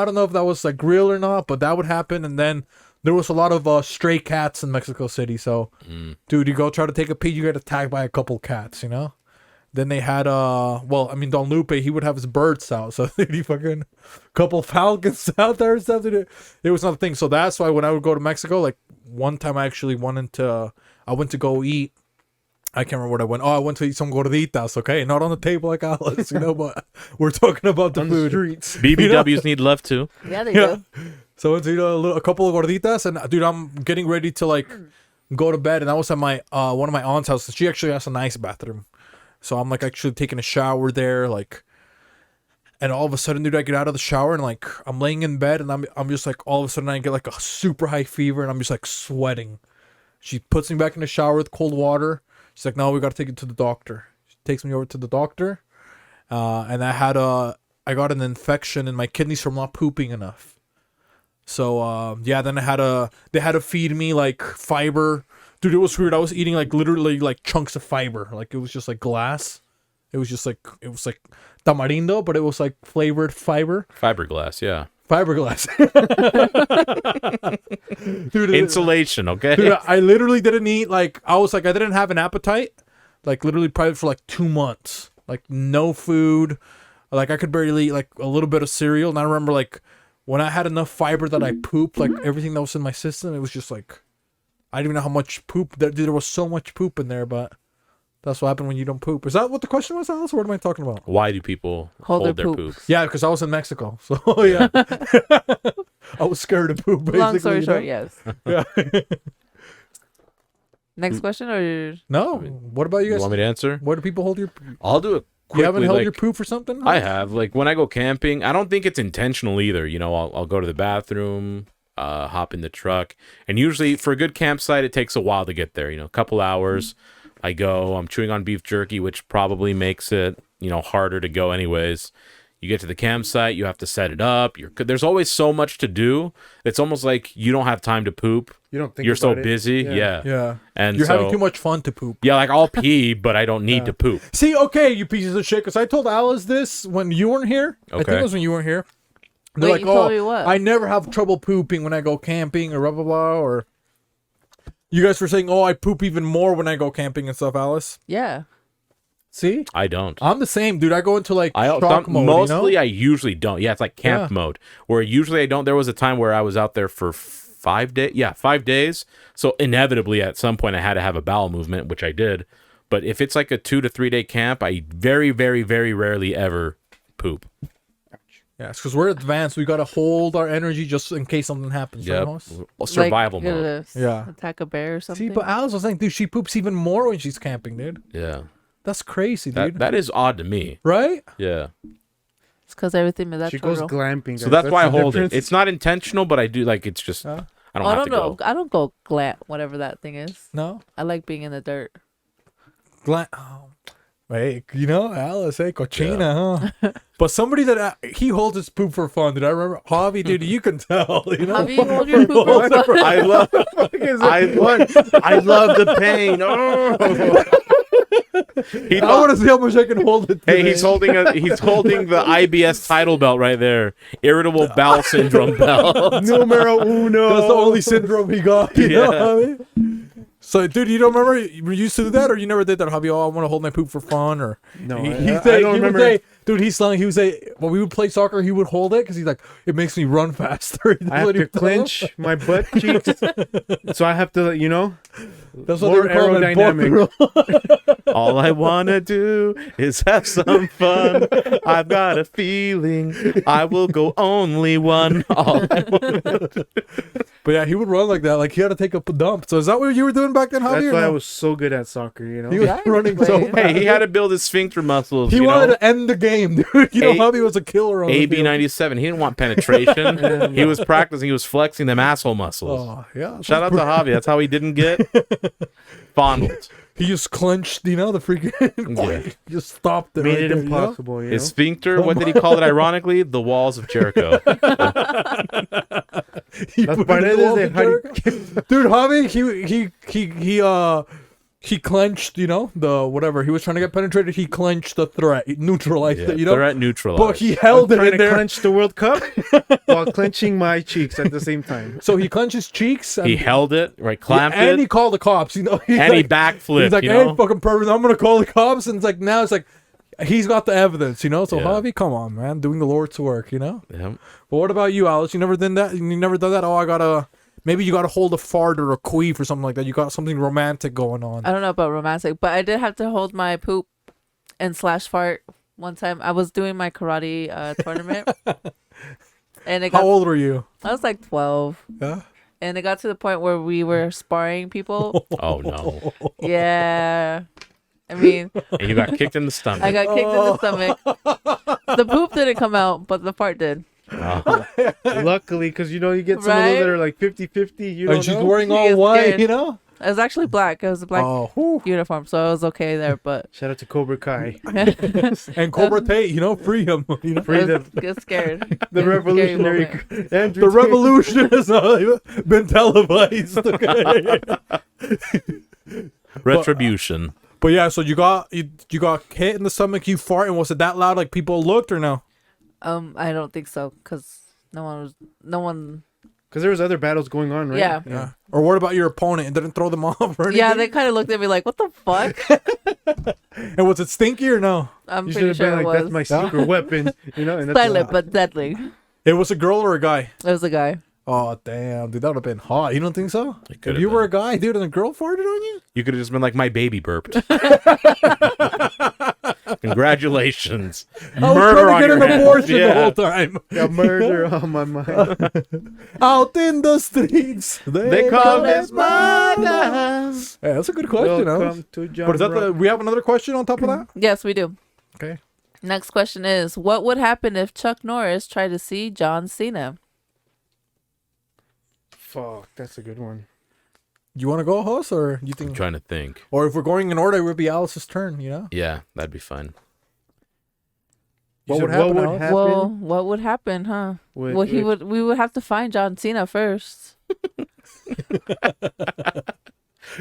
don't know if that was like real or not, but that would happen. And then there was a lot of stray cats in Mexico City. So, dude, you go try to take a pee, you get attacked by a couple cats, you know? Then they had, Don Lupe, he would have his birds out. So he fucking couple falcons out there and stuff. It was another thing. So that's why when I would go to Mexico, like one time I actually went to go eat. I can't remember what I went. Oh, I went to eat some gorditas, okay? Not on the table like Alice, but we're talking about the food. streets. BBWs need love too. Yeah, they do. So I went to a couple of gorditas, and dude, I'm getting ready to like go to bed, and I was at my one of my aunt's house. She actually has a nice bathroom, so I'm like actually taking a shower there, like, and all of a sudden, dude, I get out of the shower and like I'm laying in bed, and I'm just like all of a sudden I get like a super high fever, and I'm just like sweating. She puts me back in the shower with cold water. She's like, no, we got to take you to the doctor. She takes me over to the doctor. And I got an infection in my kidneys from not pooping enough. So, then they had to feed me like fiber. Dude, it was weird. I was eating like literally like chunks of fiber. Like it was just like glass. It was like tamarindo, but it was like flavored fiber. Fiberglass, yeah. Fiberglass. Dude, Insulation, okay? dude, I literally didn't eat, like, I didn't have an appetite, like, literally probably for, like, 2 months. Like, no food. Like, I could barely eat, like, a little bit of cereal. And I remember, like, when I had enough fiber that I pooped, like, everything that was in my system, it was just, like, I didn't even know how much poop. There was so much poop in there, but that's what happened when you don't poop. Is that what the question was, Alice? What am I talking about? Why do people hold their poop? Yeah, because I was in Mexico. So, yeah. I was scared of poop, basically. Long story short, yes. Yeah. Next question, or No. What about you You guys? want me to answer? Where do people hold your... I'll do it quickly. You haven't held like, your poop or something? I have. Like, when I go camping, I don't think it's intentional either. You know, I'll go to the bathroom, hop in the truck. And usually, for a good campsite, it takes a while to get there. You know, a couple hours. I go, I'm chewing on beef jerky, which probably makes it, harder to go anyways. You get to the campsite, you have to set it up. There's always so much to do. It's almost like you don't have time to poop. You don't think You're so about it. busy. Yeah. Yeah. And You're so, having too much fun to poop. Yeah, like I'll pee, but I don't need to poop. See, okay, you pieces of shit, because I told Alice this when you weren't here. I think Okay. it was when you weren't here. They're Wait, like, you told me what? I never have trouble pooping when I go camping or blah, blah, blah, or... You guys were saying, I poop even more when I go camping and stuff, Alice. yeah. See? I don't. I'm the same, dude. I go into, like, shock mode, mostly you know? I usually don't. Yeah, it's like camp mode, where usually I don't. There was a time where I was out there for 5 days. Yeah, 5 days. So inevitably at some point I had to have a bowel movement, which I did. But if it's like a 2 to 3 day camp, I very, very, very rarely ever poop. Yeah, it's because we're advanced. We got to hold our energy just in case something happens. Yep. Right, Hoss? Survival Like, mode. Yeah. Attack a bear or something. See, but Alice was saying, dude, she poops even more when she's camping, dude. Yeah. That's crazy, dude. That is odd to me. Right? Yeah. It's because everything is She goes natural. glamping. So guys. that's why I the hold it. difference. It's not intentional, but I do like it's just I don't I have don't to know. go. I don't go glam, whatever that thing is. No? I like being in the dirt. Wait, Alice, hey, cochina, huh? But somebody that he holds his poop for fun. Did I remember? Javi, dude, you can tell. Have you hold your poop? I love I love the pain. Oh. I want to see how much I can hold it. Hey, today. he's holding the IBS title belt right there. Irritable bowel syndrome belt. Numero uno. That's the only syndrome he got. You know Yeah. what I mean? So, dude, you don't remember you used to do that, or you never did that, Javi? I want to hold my poop for fun, or No, He I say, don't he would remember. say, dude, he would say, when we would play soccer, he would hold it because he's like, it makes me run faster. I have to clench my butt cheeks, so I have to, That's what more they would call it, aerodynamic. All I wanna do is have some fun. I've got a feeling I will go only one. All I wanna do. But yeah, he would run like that. Like he had to take a dump. So is that what you were doing back then, Javier? That's why I No? was so good at soccer, you know? He was Yeah, running he's so playing. fast. Hey, he had to build his sphincter muscles. He you wanted know? to end the game, dude. You know, A- Javi was a killer on the field. AB97. He didn't want penetration. He was practicing. He was flexing them asshole muscles. Oh, yeah. Shout out to Javi. That's how he didn't get fondled. He just clenched, you know, the freaking. Yeah. He just stopped it. Made right it there, you know? impossible, you know? His sphincter, what did he call it ironically? The walls of Jericho. He Las put it in the wall paredes de of Jericho. Dude, Javi, he clenched, you know, the whatever. He was trying to get penetrated. He clenched the threat. He neutralized Yeah, it, you know? threat neutralized. But he held it Trying in to there. clench the World Cup while clenching my cheeks at the same time. So he clenched his cheeks. And He held it, right, clamped and he it, called the cops, you know? He's and he like, backflipped, he's like, you hey, know? fucking pervert, I'm going to call the cops. And it's like, now it's like, he's got the evidence, you know? So Yeah. Javi, come on, man. Doing the Lord's work, you know? Yeah. But what about you, Alice? You never did that? You never done that? Oh, I got to... Maybe you got to hold a fart or a queef or something like that. You got something romantic going on. I don't know about romantic, but I did have to hold my poop and slash fart one time. I was doing my karate tournament, and it got, How old were you? I was like 12, Yeah. and it got to the point where we were sparring people. Oh, no. Yeah, I mean, And you got kicked in the stomach. I got kicked in the stomach. The poop didn't come out, but the fart did. Wow. Luckily, because, you know, you get some of Right? those that are like 50-50. You don't And she's know. wearing She all gets white, scared. you know? It was actually black. It was a black Oh, whew. uniform, so I was okay there. But Shout out to Cobra Kai. And Cobra Tate, you know, free him. You know? Free I the, get scared. the Scary revolutionary. moment. Andrew The Tate. revolution has been televised. Okay? Retribution. But yeah, so you got hit in the stomach, you fart, and was it that loud like people looked or no? I don't think so, cause no one. Because there was other battles going on, right? Yeah. Or what about your opponent? It didn't throw them off or anything? Yeah, they kind of looked at me like, "What the fuck?" And was it stinky or no? I'm You should pretty have sure been it like, that's was my secret weapon. You know? And that's silent but deadly. It was a girl or a guy? It was a guy. Oh, damn, dude, that would have been hot. You don't think so? If could've you were a been. guy, dude, and a girl farted on you? You could have just been like, my baby burped. Congratulations. I was Murder trying on to get your an hands. abortion the Yeah. whole time. got murder on my mind. Out in the streets, They call it us murders. Yeah, that's a good question, huh? Welcome to John But is that Rock. we have another question on top of that? Yes, we do. Okay. Next question is, what would happen if Chuck Norris tried to see John Cena? Fuck, that's a good one. You want to go, host, or you I'm think? trying to think. Or if we're going in order, it would be Alice's turn. You know. Yeah, that'd be fun. You What said would happen, What Alex? would happen? Well, what would happen, huh? Wait, Well, wait. we would have to find John Cena first.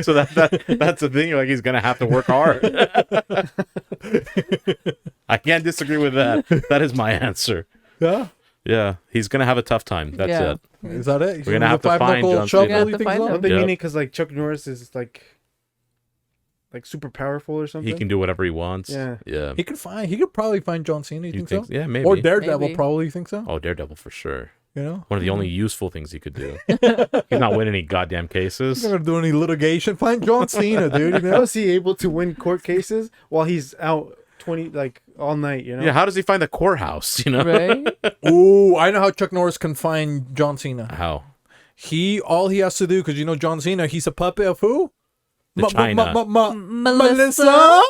So that's the thing. Like, he's gonna have to work hard. I can't disagree with that. That is my answer. Yeah. Yeah, he's gonna have a tough time. That's Yeah. it. Is that it? We're gonna have to find John shovel, Cena. you We're gonna have to think find so? him. Don't they Yep. mean it because like Chuck Norris is like super powerful or something? He can do whatever he wants. Yeah. Yeah. He could probably find John Cena. You You think, think? so? Yeah, maybe. Or Daredevil, Maybe. probably. You think so? Oh, Daredevil for sure. You know, One of the only useful things he could do. He's not winning any goddamn he's cases. not gonna do any litigation. Find John Cena, dude. You How know? is he able to win court cases while he's out all night? You know? Yeah, how does he find the courthouse? You know Right? Ooh, I know how Chuck Norris can find John Cena. how? All he has to do, because you know John Cena, he's a puppet of who? The China. Melissa.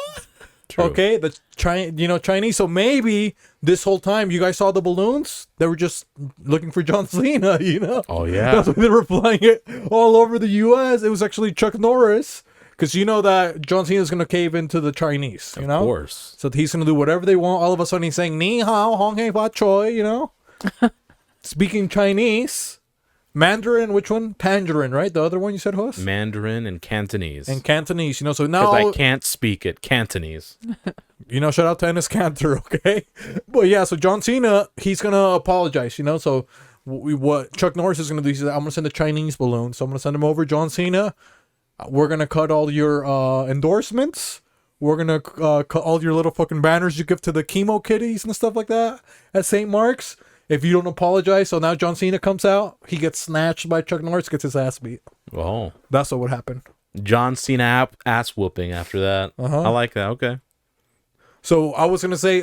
True. Okay, the Chinese. So maybe this whole time you guys saw the balloons. They were just looking for John Cena. You know. Oh yeah. That's why they were flying it all over the U.S. It was actually Chuck Norris, because you know that John Cena is gonna cave into the Chinese. You know. Of course. So he's gonna do whatever they want. All of a sudden he's saying "Ni hao, hong hei fa choi," you know, speaking Chinese, Mandarin. Which one? Tangerine, right? The other one you said, Hus? Mandarin and Cantonese. And Cantonese. You know, so now Because I can't speak it. Cantonese. you know, shout out to Ennis Cantor, okay? But yeah, so John Cena, he's gonna apologize. You know, so what Chuck Norris is gonna do? He says, "I'm gonna send a Chinese balloon. So I'm gonna send him over, John Cena. We're gonna cut all your endorsements." We're gonna cut all your little fucking banners you give to the chemo kitties and stuff like that at St. Mark's. If you don't apologize, so now John Cena comes out, he gets snatched by Chuck Norris, gets his ass beat. Oh. That's what would happen. John Cena ass whooping after that. Uh-huh. I like that. Okay. So I was gonna say,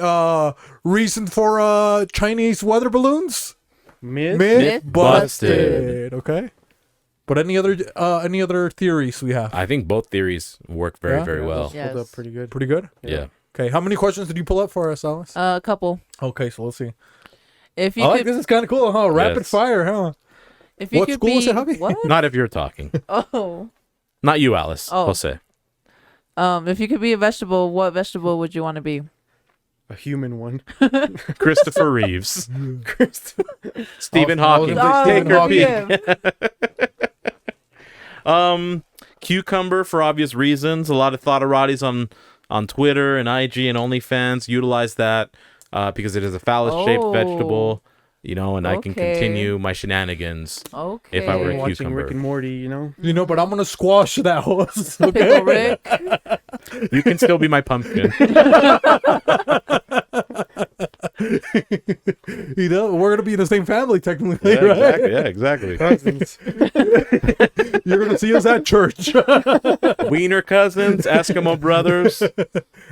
reason for Chinese weather balloons. Myth busted. Okay. But any other theories we have? I think both theories work very, Yeah? very well. Those hold up pretty good. Pretty good. Yeah. Okay. How many questions did you pull up for us, Alice? A couple. Okay, so let's see. If you I like could, this. Is kind of cool, huh? Rapid Yes. fire, huh? if you What could school be was it, hubby? what? Not if you're talking. Oh. Not you, Alice. Oh. Jose. If you could be a vegetable, what vegetable would you want to be? A human one. Christopher Reeves. Stephen Hawking. Oh, Take your pick. yeah. Cucumber for obvious reasons. A lot of thoughtarotties on Twitter and IG and OnlyFans utilize that because it is a phallus-shaped vegetable, and I can Okay. continue my shenanigans Okay. if I were a Watching cucumber. Rick and Morty, But I'm gonna squash that horse. Okay. Pickle Rick. You can still be my pumpkin. We're gonna be in the same family technically, Yeah, right? exactly. Cousins. You're gonna see us at church. Wiener cousins, Eskimo brothers,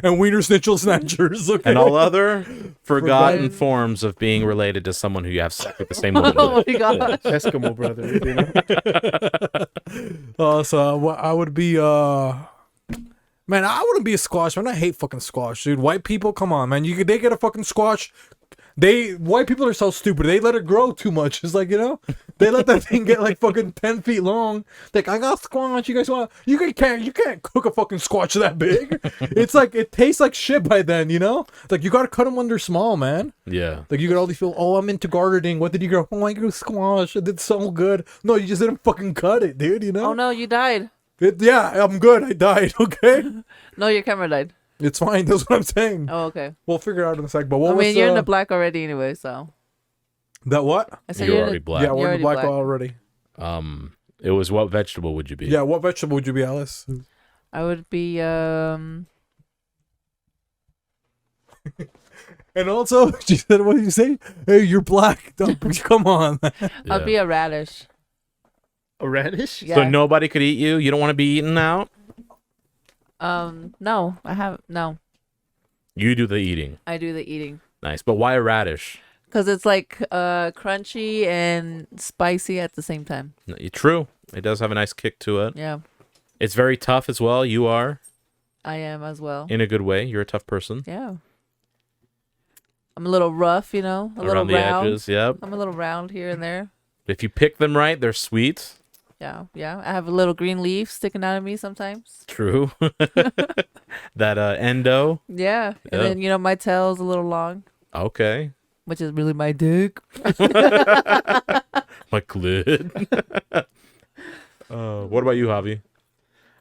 And wiener snitchel snatchers. Okay. and all other forgotten forms of being related to someone who you have sex with the same woman. Oh with. my god. Eskimo brother. So I would be man, I wouldn't be a squash, man. I hate fucking squash, dude. White people, come on, man. They get a fucking squash. White people are so stupid. They let it grow too much. It's like, they let that thing get like fucking 10 feet long. Like, I got squash. You guys want? You can't cook a fucking squash that big. It's like it tastes like shit by then. Like you gotta cut them when they're small, man. Yeah. Like you could always feel, oh, I'm into gardening. What did you go? Oh, I grew squash. It did so good. No, you just didn't fucking cut it, dude. Oh no, you died. Yeah, I'm good. I died. Okay, No, your camera died. it's fine. That's what I'm saying. Oh, okay. We'll figure it out in a sec. But what I was mean, you're in the black already anyway, so. that? What? I said You're you're already in black. Yeah, we're in the already black black. already. It was what vegetable would you be? Yeah, what vegetable would you be, Alice? I would be And also, she said, "What did you say? Hey, you're black. Don't, come on." I'll be a radish. A radish? Yeah. So nobody could eat you? You don't want to be eaten out? No, no. You do the eating. I do the eating. Nice. But why a radish? Cause it's like crunchy and spicy at the same time. True. It does have a nice kick to it. Yeah, It's very tough as well. You are, I am as well. in a good way. You're a tough person. Yeah. I'm a little rough, a little Around the round. edges, yep. I'm a little round here and there. If you pick them right, they're sweet. Yeah. I have a little green leaf sticking out of me sometimes. True. That endo. Yeah. Yeah. And then, my tail's a little long, Okay. which is really my dick. My clit. What about you, Javi?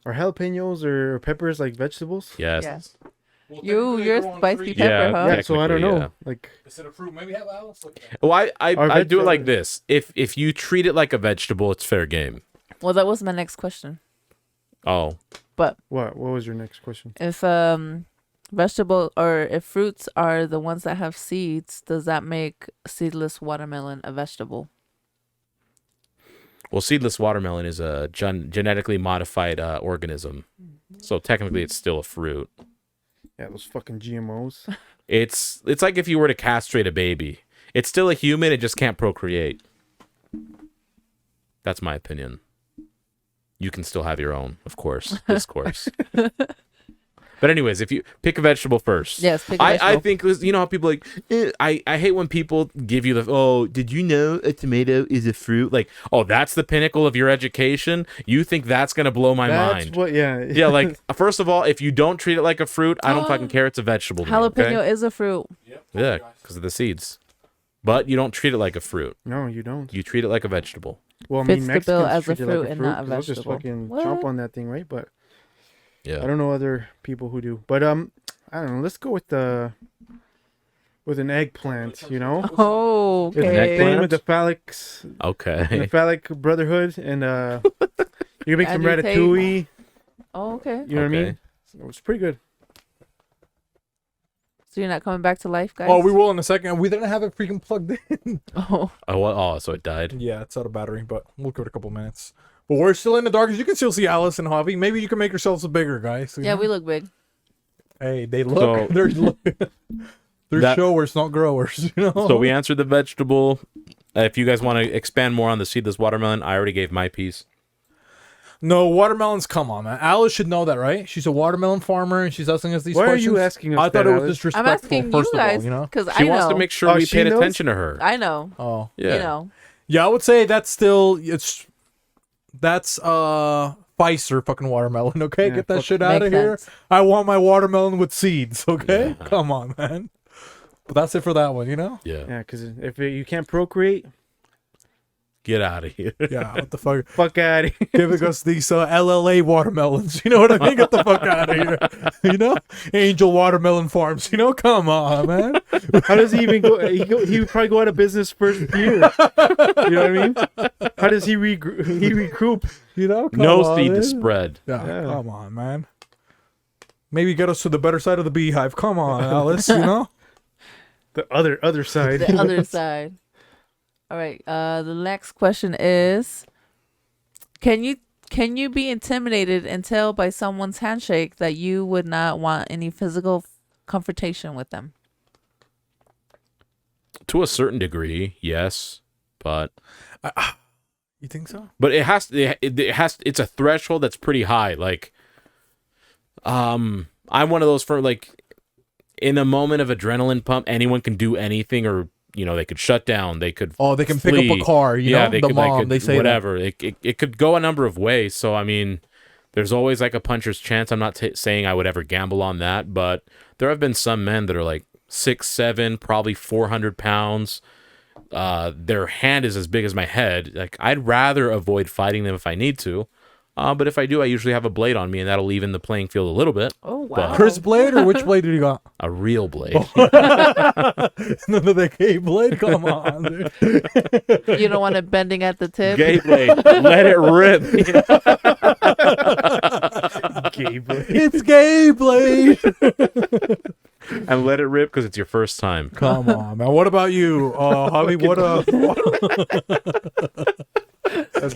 Are jalapenos or peppers like vegetables? Yes. Yes. You're spicy pepper, Yeah, huh? Yeah, so I don't know. Yeah. Like, Instead of fruit, maybe have Alice. Well, I Are do it like vegetables- this. If you treat it like a vegetable, it's fair game. Well, that was my next question. Oh. But what was your next question? if vegetable or if fruits are the ones that have seeds, does that make seedless watermelon a vegetable? Well, seedless watermelon is a genetically modified organism. So technically it's still a fruit. Yeah, those fucking GMOs. It's like if you were to castrate a baby. It's still a human, it just can't procreate. That's my opinion. You can still have your own, of course, discourse. But anyways, if you pick a vegetable first. Yes, pick a I vegetable. think, you know how people like, I hate when people give you oh, did you know a tomato is a fruit? Like, oh, that's the pinnacle of your education? You think that's going to blow my That's mind? what, yeah. Yeah, like, first of all, if you don't treat it like a fruit, I don't fucking care. It's a vegetable. To me, Jalapeno okay? is a fruit. Yeah, because of the seeds. But you don't treat it like a fruit. No, you don't. You treat it like a vegetable. Well, I Fits mean, the Mexicans bill as a treat it fruit like a and fruit not a 'cause they'll just vegetable. fucking What? chomp on that thing, right? But Yeah. I don't know other people who do. But I don't know. Let's go with an eggplant. Oh, An Playing eggplant? with the the Okay. phallic brotherhood, and you can make some Andrew Tate. ratatouille. Oh, okay. You know what I mean? Okay. So it's pretty good. So you're not coming back to life, guys? Oh, we will in a second. We didn't have it freaking plugged in. Oh, Oh, so it died. Yeah, it's out of battery, but we'll give it a couple minutes. But we're still in the darkness. You can still see Alice and Javi. Maybe you can make yourselves bigger, guys. You Yeah, know? we look big. Hey, they look. So- They're showers, not growers. You know. So we answered the vegetable. If you guys want to expand more on the seedless watermelon, I already gave my piece. No, watermelons. Come on, man. Alice should know that, right? She's a watermelon farmer, and she's asking us these Why are questions. you asking us I thought that, it was Alice? disrespectful. I'm asking first you of guys all, you know. because She I wants know. to make sure Oh, we she paid knows? attention to her. I know. Oh, Yeah. You know. yeah. I would say that's Pfizer fucking watermelon. Okay, Yeah, get that fuck- shit out of Makes here. sense. I want my watermelon with seeds. Okay, Yeah. come on, man. But that's it for that one. You know. Yeah. Yeah, because if you can't procreate, Get out of here. Yeah. What the fuck? fuck out of here. Giving us these LLA watermelons. You know what I mean? Get the fuck out of here. You know? Angel Watermelon Farms. You know? Come on, man. How does he even go? He would probably go out of business first year. You know what I mean? How does he recoup? You know? Come No on, seed to man. spread. Yeah, Yeah. come on, man. Maybe get us to the better side of the beehive. Come on, Alice. You know? The other side. The other side. All right. The next question is: Can you be intimidated and tell by someone's handshake that you would not want any physical confrontation with them? To a certain degree, yes. But You think so? it has it's a threshold that's pretty high. Like I'm one of those for like in a moment of adrenaline pump, anyone can do anything, or they could shut down, they could Oh, they can pick up flee. a car. You know? they The could, mom, they say that. whatever. It could go a number of ways. So I mean, there's always like a puncher's chance. I'm not saying I would ever gamble on that, but there have been some men that are like 6'7", probably 400 pounds. Their hand is as big as my head. Like I'd rather avoid fighting them if I need to. But if I do, I usually have a blade on me, and that'll even the playing field a little bit. Oh wow! Chris Blade, or which blade did you got? A real blade. None of the K blade? Come on, dude. You don't want it bending at the tip. Gay blade. Let it rip. Gay blade. It's Gay Blade. And let it rip because it's your first time. Come on, man. What about you, Javi?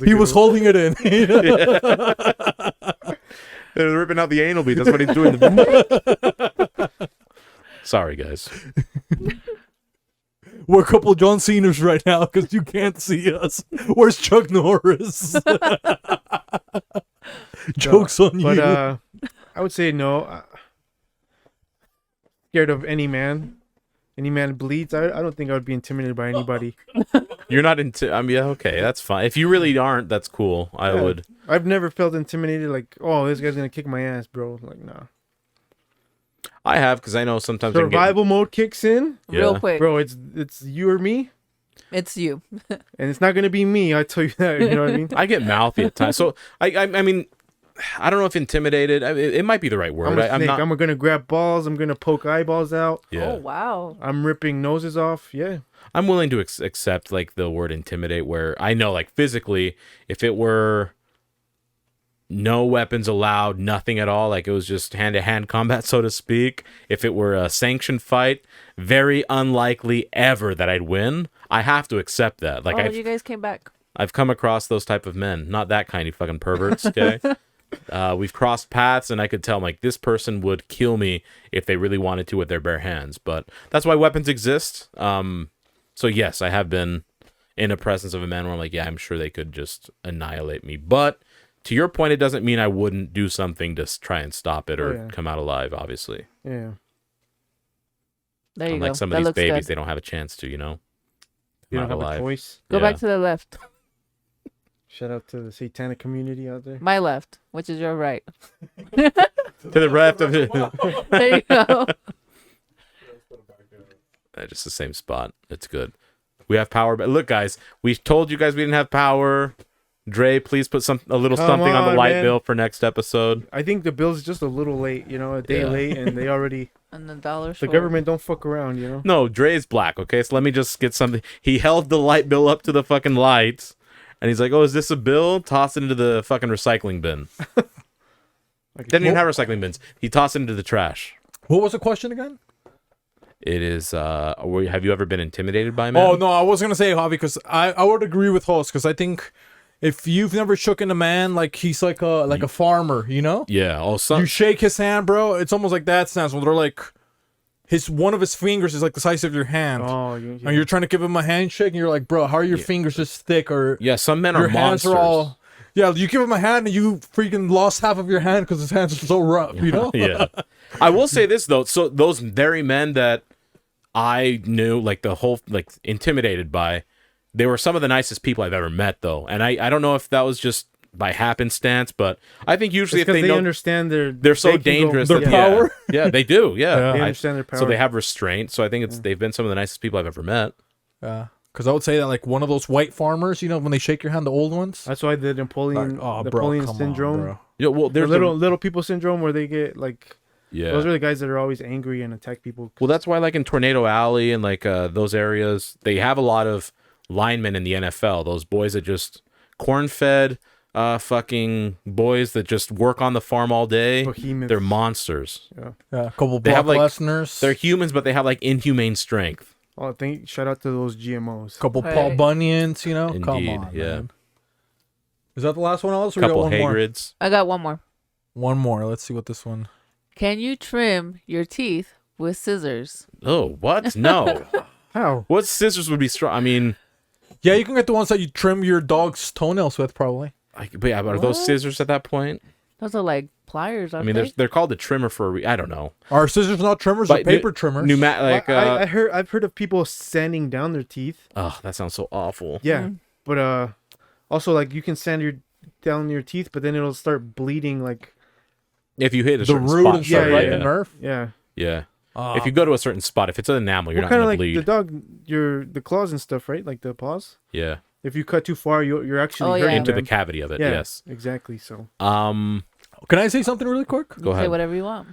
He was holding it in. They're ripping out the anal bead. That's what he's doing. Sorry, guys. We're a couple John Cena's right now because you can't see us. Where's Chuck Norris? Joke's on you. But I would say no. Scared of any man. Any man bleeds. I don't think I would be intimidated by anybody. You're not into. I mean, yeah, okay, that's fine. If you really aren't, that's cool. I Yeah. would. I've never felt intimidated. Like, oh, this guy's gonna kick my ass, bro. Like, nah. I have, because I know sometimes I can get- Survival mode kicks in, Real Yeah. quick. bro. It's you or me, It's you. and it's not gonna be me. I tell you that. You know what I mean? I get mouthy at times. So I mean, I don't know if intimidated. It might be the right word. I'm a I'm snake. not. I'm gonna grab balls. I'm gonna poke eyeballs out. Yeah. Oh wow. I'm ripping noses off. Yeah. I'm willing to accept like the word intimidate, where I know like physically, if it were no weapons allowed, nothing at all, like it was just hand-to-hand combat, so to speak, if it were a sanctioned fight, very unlikely ever that I'd win. I have to accept that. Like You guys came back. I've come across those type of men, not that kind of fucking perverts, okay? We've crossed paths, and I could tell like this person would kill me if they really wanted to with their bare hands. But that's why weapons exist. So yes, I have been in the presence of a man where I'm like, yeah, I'm sure they could just annihilate me. But to your point, it doesn't mean I wouldn't do something to try and stop it or Oh, yeah. come out alive, obviously. Yeah. There you Unlike go. some That of these looks babies, good. they don't have a chance to, You come don't out have alive. a choice. Go Yeah. back to the left. Shout out to the satanic community out there. My left, which is your right. To the left of it. There you go. Just the same spot. It's good. We have power. But look, guys, we told you guys we didn't have power. Dre, please put a little Come something on the on, light man. bill for next episode. I think the bill's just a little late. You know, a day Yeah. late, and they already. And the dollar The short. government don't fuck around. You know. No, Dre's black, okay? So let me just get something. He held the light bill up to the fucking lights, and he's like, oh, is this a bill? Toss it into the fucking recycling bin. Like, Didn't even have recycling bins. He tossed it into the trash. What was the question again? It is, have you ever been intimidated by men? Oh, no, I was going to say, Javi, because I would agree with Host, because I think if you've never shooken a man, like he's like a farmer, you know? Yeah. Also, You shake his hand, bro. It's almost like that stance where they're like, one of his fingers is like the size of your hand. Oh, And you're trying to give him a handshake, and you're like, bro, how are your fingers this thick? Or yeah, some men your are hands monsters. are all. Yeah, you give him a hand, and you freaking lost half of your hand because his hands are so rough, you know? Yeah. I will say this though. So those very men that I knew, like the whole, like intimidated by, they were some of the nicest people I've ever met though. And I don't know if that was just by happenstance, but I think usually if because they know understand they're so they can dangerous, Their that- power? Yeah, they do. Yeah, They I- understand their power. so they have restraint. So I think they've been some of the nicest people I've ever met. Yeah. Because I would say that like one of those white farmers, you know, when they shake your hand, the old ones. That's why the Napoleon come syndrome, on, bro. Yeah, well, the there's little people syndrome, where they get like yeah. those are the guys that are always angry and attack people. Well, that's why, like in Tornado Alley and like those areas, they have a lot of linemen in the NFL. Those boys that just corn-fed, fucking boys that just work on the farm all day. Behemoths. They're monsters. Yeah, a couple They have, Brock like- Lesnar's. They're humans, but they have like inhumane strength. Oh, shout out to those GMOs. couple Right. Paul Bunyans, you know? Come Indeed, on, yeah. man. Is that the last one, Alice? Or we got Couple one more? Hagrids. I got one more. One more. Let's see what this one. Can you trim your teeth with scissors? Oh, what? No. How? What scissors would be strong? I mean, Yeah, you can get the ones that you trim your dog's toenails with, probably. but yeah, but are those What? scissors at that point? Those are like pliers, I aren't mean, they? they're called a trimmer for I don't know. Are scissors not trimmers? Or But paper trimmers? Like, I've heard of people sanding down their teeth. oh, that sounds so awful. Yeah, but also like you can sand down your teeth, but then it'll start bleeding. Like If you hit a the certain root spot, and stuff, yeah, right? yeah. The nerve? yeah, Yeah. Oh, If you go to a certain spot, if it's an enamel, you're well, not kind of gonna like bleed. the dog, the claws and stuff, right? Like the paws. Yeah. If you cut too far, you're actually Oh, hurting yeah. Into the them. cavity of it. Yeah, Yes. exactly. So Can I say something really quick? Go Say ahead. whatever you want.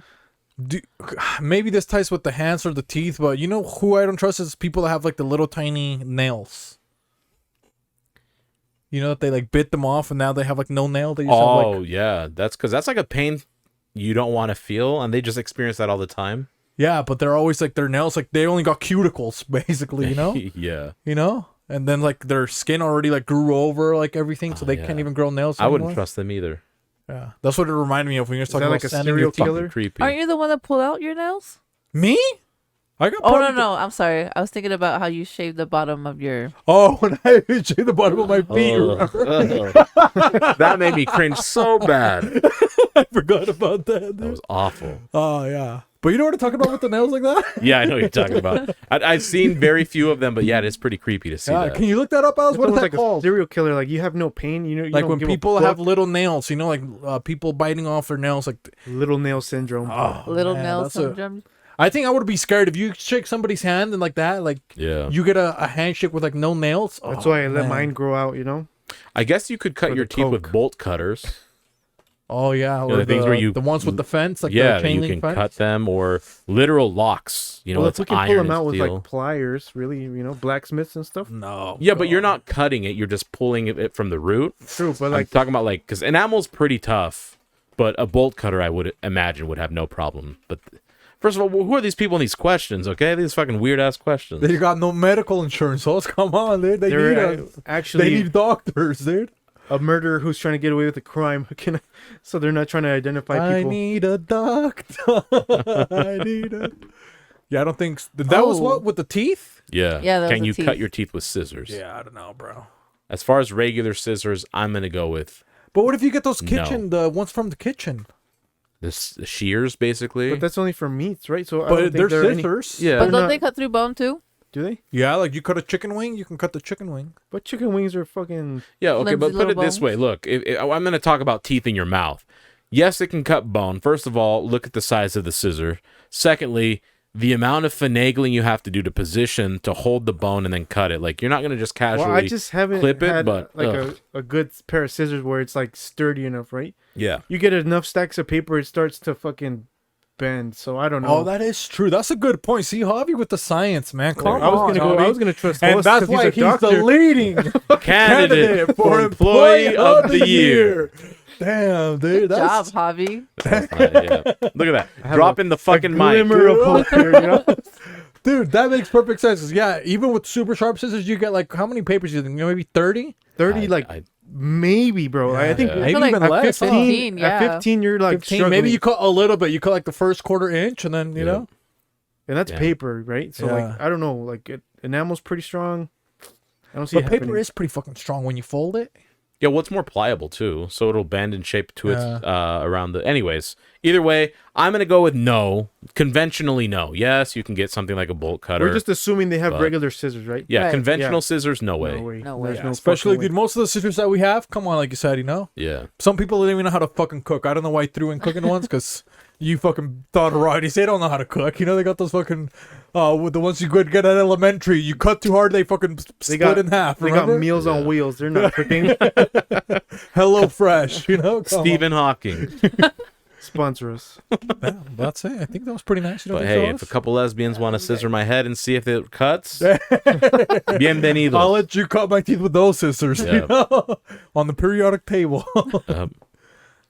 Maybe this ties with the hands or the teeth, but you know who I don't trust is people that have like the little tiny nails. You know that they like bit them off and now they have like no nail. They used to have, Oh like, yeah, that's because that's like a pain you don't want to feel, and they just experience that all the time. yeah, but they're always like their nails like they only got cuticles basically, you know, Yeah. you know, and then like their skin already like grew over like everything, so they yeah. can't even grow nails. I wouldn't anymore. trust them either. Yeah, that's what it reminded me of when you're talking that about like a sanding serial your teeth. killer? Fucking creepy. Aren't you the one that pulled out your nails? Me? I got. Oh, part- no. I'm sorry. I was thinking about how you shaved the bottom of your... Oh, when I shaved the bottom of my feet. That made me cringe so bad. I forgot about that. That Dude. was awful. Oh yeah, but you know what I'm talking about with the nails like that? Yeah, I know what you're talking about. I've seen very few of them, but yeah, it's pretty creepy to see Yeah, that. can you look that up, Alice? it's What is almost that like called? a serial killer. Like you have no pain. You know, you Like don't when give a people fuck. have little nails, you know, like people biting off their nails. Like, little nail syndrome. oh, Little man, nail that's syndrome. I think I would be scared if you shake somebody's hand and like that, like Yeah. you get a handshake with like no nails. That's Oh, why I let man. mine grow out. You know. I guess you could cut For your the teeth with coke. bolt cutters. Oh yeah, or the things where you- the ones with the fence, like Yeah, the chain you link can fence. cut them, or literal locks. You know, Well, it's if we can iron pull them and out with steel. like pliers, really, you know, blacksmiths and stuff. No. Yeah, but you're not cutting it. You're just pulling it from the root. True, but I'm like talking about like, because enamel's pretty tough, but a bolt cutter I would imagine would have no problem. But first of all, who are these people in these questions? Okay, these fucking weird ass questions. They got no medical insurance. So come on, dude. They need they're us. actually They need doctors, dude. a murderer who's trying to get away with a crime. So they're not trying to identify I people. need a doctor. I need a. Yeah, I don't think that was Oh. what with the teeth. Yeah. Yeah, that was Can the you teeth. cut your teeth with scissors? Yeah, I don't know, bro. As far as regular scissors, I'm gonna go with But what if you get those No. kitchen, the ones from the kitchen? the shears, basically. But that's only for meats, right? So I don't But think they're there are any- scissors. Yeah. But They're don't not- they cut through bone too? Do they? Yeah, like you cut a chicken wing, you can cut the chicken wing. But chicken wings are fucking. Yeah, okay, but Flimsy put it little this way. Look, I'm going to talk about teeth in your mouth. Yes, it can cut bone. First of all, look at the size of the scissor. Secondly, the amount of finagling you have to do to position to hold the bone and then cut it. Like, you're not going to just casually Well, I just haven't clip it, had but like ugh. a good pair of scissors where it's like sturdy enough, right? Yeah. You get enough stacks of paper, it starts to fucking bend. So I don't know. Oh, that is true. That's a good point. See, Javi with the science, man. Come I was on, gonna go. Javi. I was gonna trust And Host that's 'cause why he's he's a doctor. the leading Candidate for Employee of the Year. Damn, dude. Good That's job, Javi. Yeah. Look at that. have Dropping the fucking mic. Glimmer of hope here, you know? dude, that makes perfect sense. 'Cause, yeah, even with super sharp scissors, you get like how many papers you think? Maybe 30? 30, I- like I- maybe, bro. I think Yeah. I Maybe feel like even at less, 15, huh? 15, yeah. at 15, you're like 15, struggling. maybe you cut a little bit. You cut like the first quarter inch, and then you know. and that's Yeah. paper, right? So Yeah. like, I don't know, like enamel's pretty strong. I don't see But it paper happening. is pretty fucking strong when you fold it. Yeah, well, it's more pliable too, so it'll bend in shape to its Yeah. around the. Anyways, either way, I'm gonna go with no. Conventionally, no. Yes, you can get something like a bolt cutter. We're just assuming they have but- regular scissors, right? yeah, Right. conventional Yeah. scissors, no way. No way. There's no Especially, fucking way. dude, most of the scissors that we have, come on, like you said, you know. Yeah, Some people don't even know how to fucking cook. I don't know why you threw in cooking ones, because you fucking thought varieties. They don't know how to cook. You know, they got those fucking, with the ones you could get at elementary. You cut too hard, they fucking split got- in half. They Remember? got meals on wheels. They're not cooking. Hello Fresh, you know. Come on. Stephen Hawking. Sponsor us. Yeah, that's it. I think that was pretty nice. You don't But think hey, so, if a Alice? couple lesbians want to scissor my head and see if it cuts, bienvenido. I'll let you cut my teeth with those scissors, Yeah. you know, on the periodic table. Yep.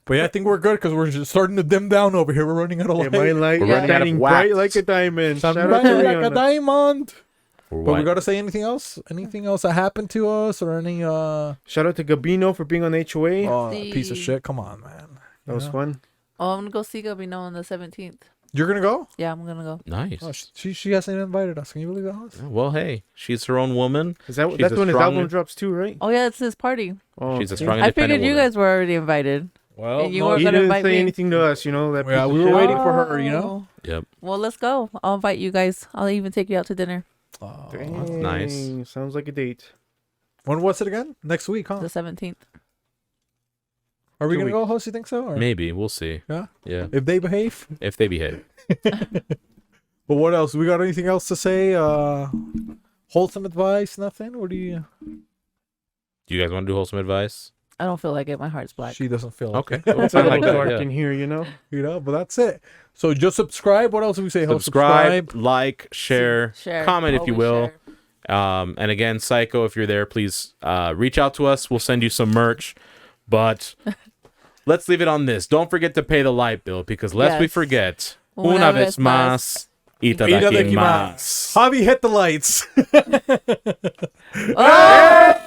But yeah, I think we're good because we're just starting to dim down over here. We're running out of Yeah, light. my light We're is running out of shining wax. bright like a diamond. Shout out Somebody to like a Rihanna. diamond. For But we what? gotta say anything else? Anything else that happened to us, or any Shout out to Gabino for being on HOA. piece of shit? Come on, man. That was fun. Oh, I'm gonna go see Gabino on the 17th. You're gonna go? Yeah, I'm gonna go. Nice. Oh, she hasn't invited us. Can you believe that? Alice? Well, hey, she's her own woman. Is that She's that's a when his strong- album drops too, right? Oh yeah, it's his party. Oh, She's a see? strong I independent figured you woman. guys were already invited. Well, And you no, weren't He gonna didn't invite say me? anything to us, you know. That Yeah, piece of we were shit. waiting for her, you know? Yep. Well, let's go. I'll invite you guys. I'll even take you out to dinner. Oh, Dang, nice. Sounds like a date. when was it again? Next week, huh? The 17th. Are we 2 gonna go, host? You think so? Or? Maybe we'll see. Yeah? Yeah. If they behave. If they behave. But what else? We got anything else to say? Wholesome advice? Nothing? Or do you? Do you guys want to do wholesome advice? I don't feel like it. My heart's black. She doesn't feel Okay. it. It's a I like little that, dark yeah. in here, you know. You know, but that's it. So just subscribe. What else do we say? Host? Subscribe, like, share, Share. comment if you Always will. share. And again, Psycho, if you're there, please reach out to us. We'll send you some merch. But let's leave it on this. Don't forget to pay the light bill, because lest we Yes. forget, Una una vez vez más, itadakimasu. Javi, hit the lights. Oh!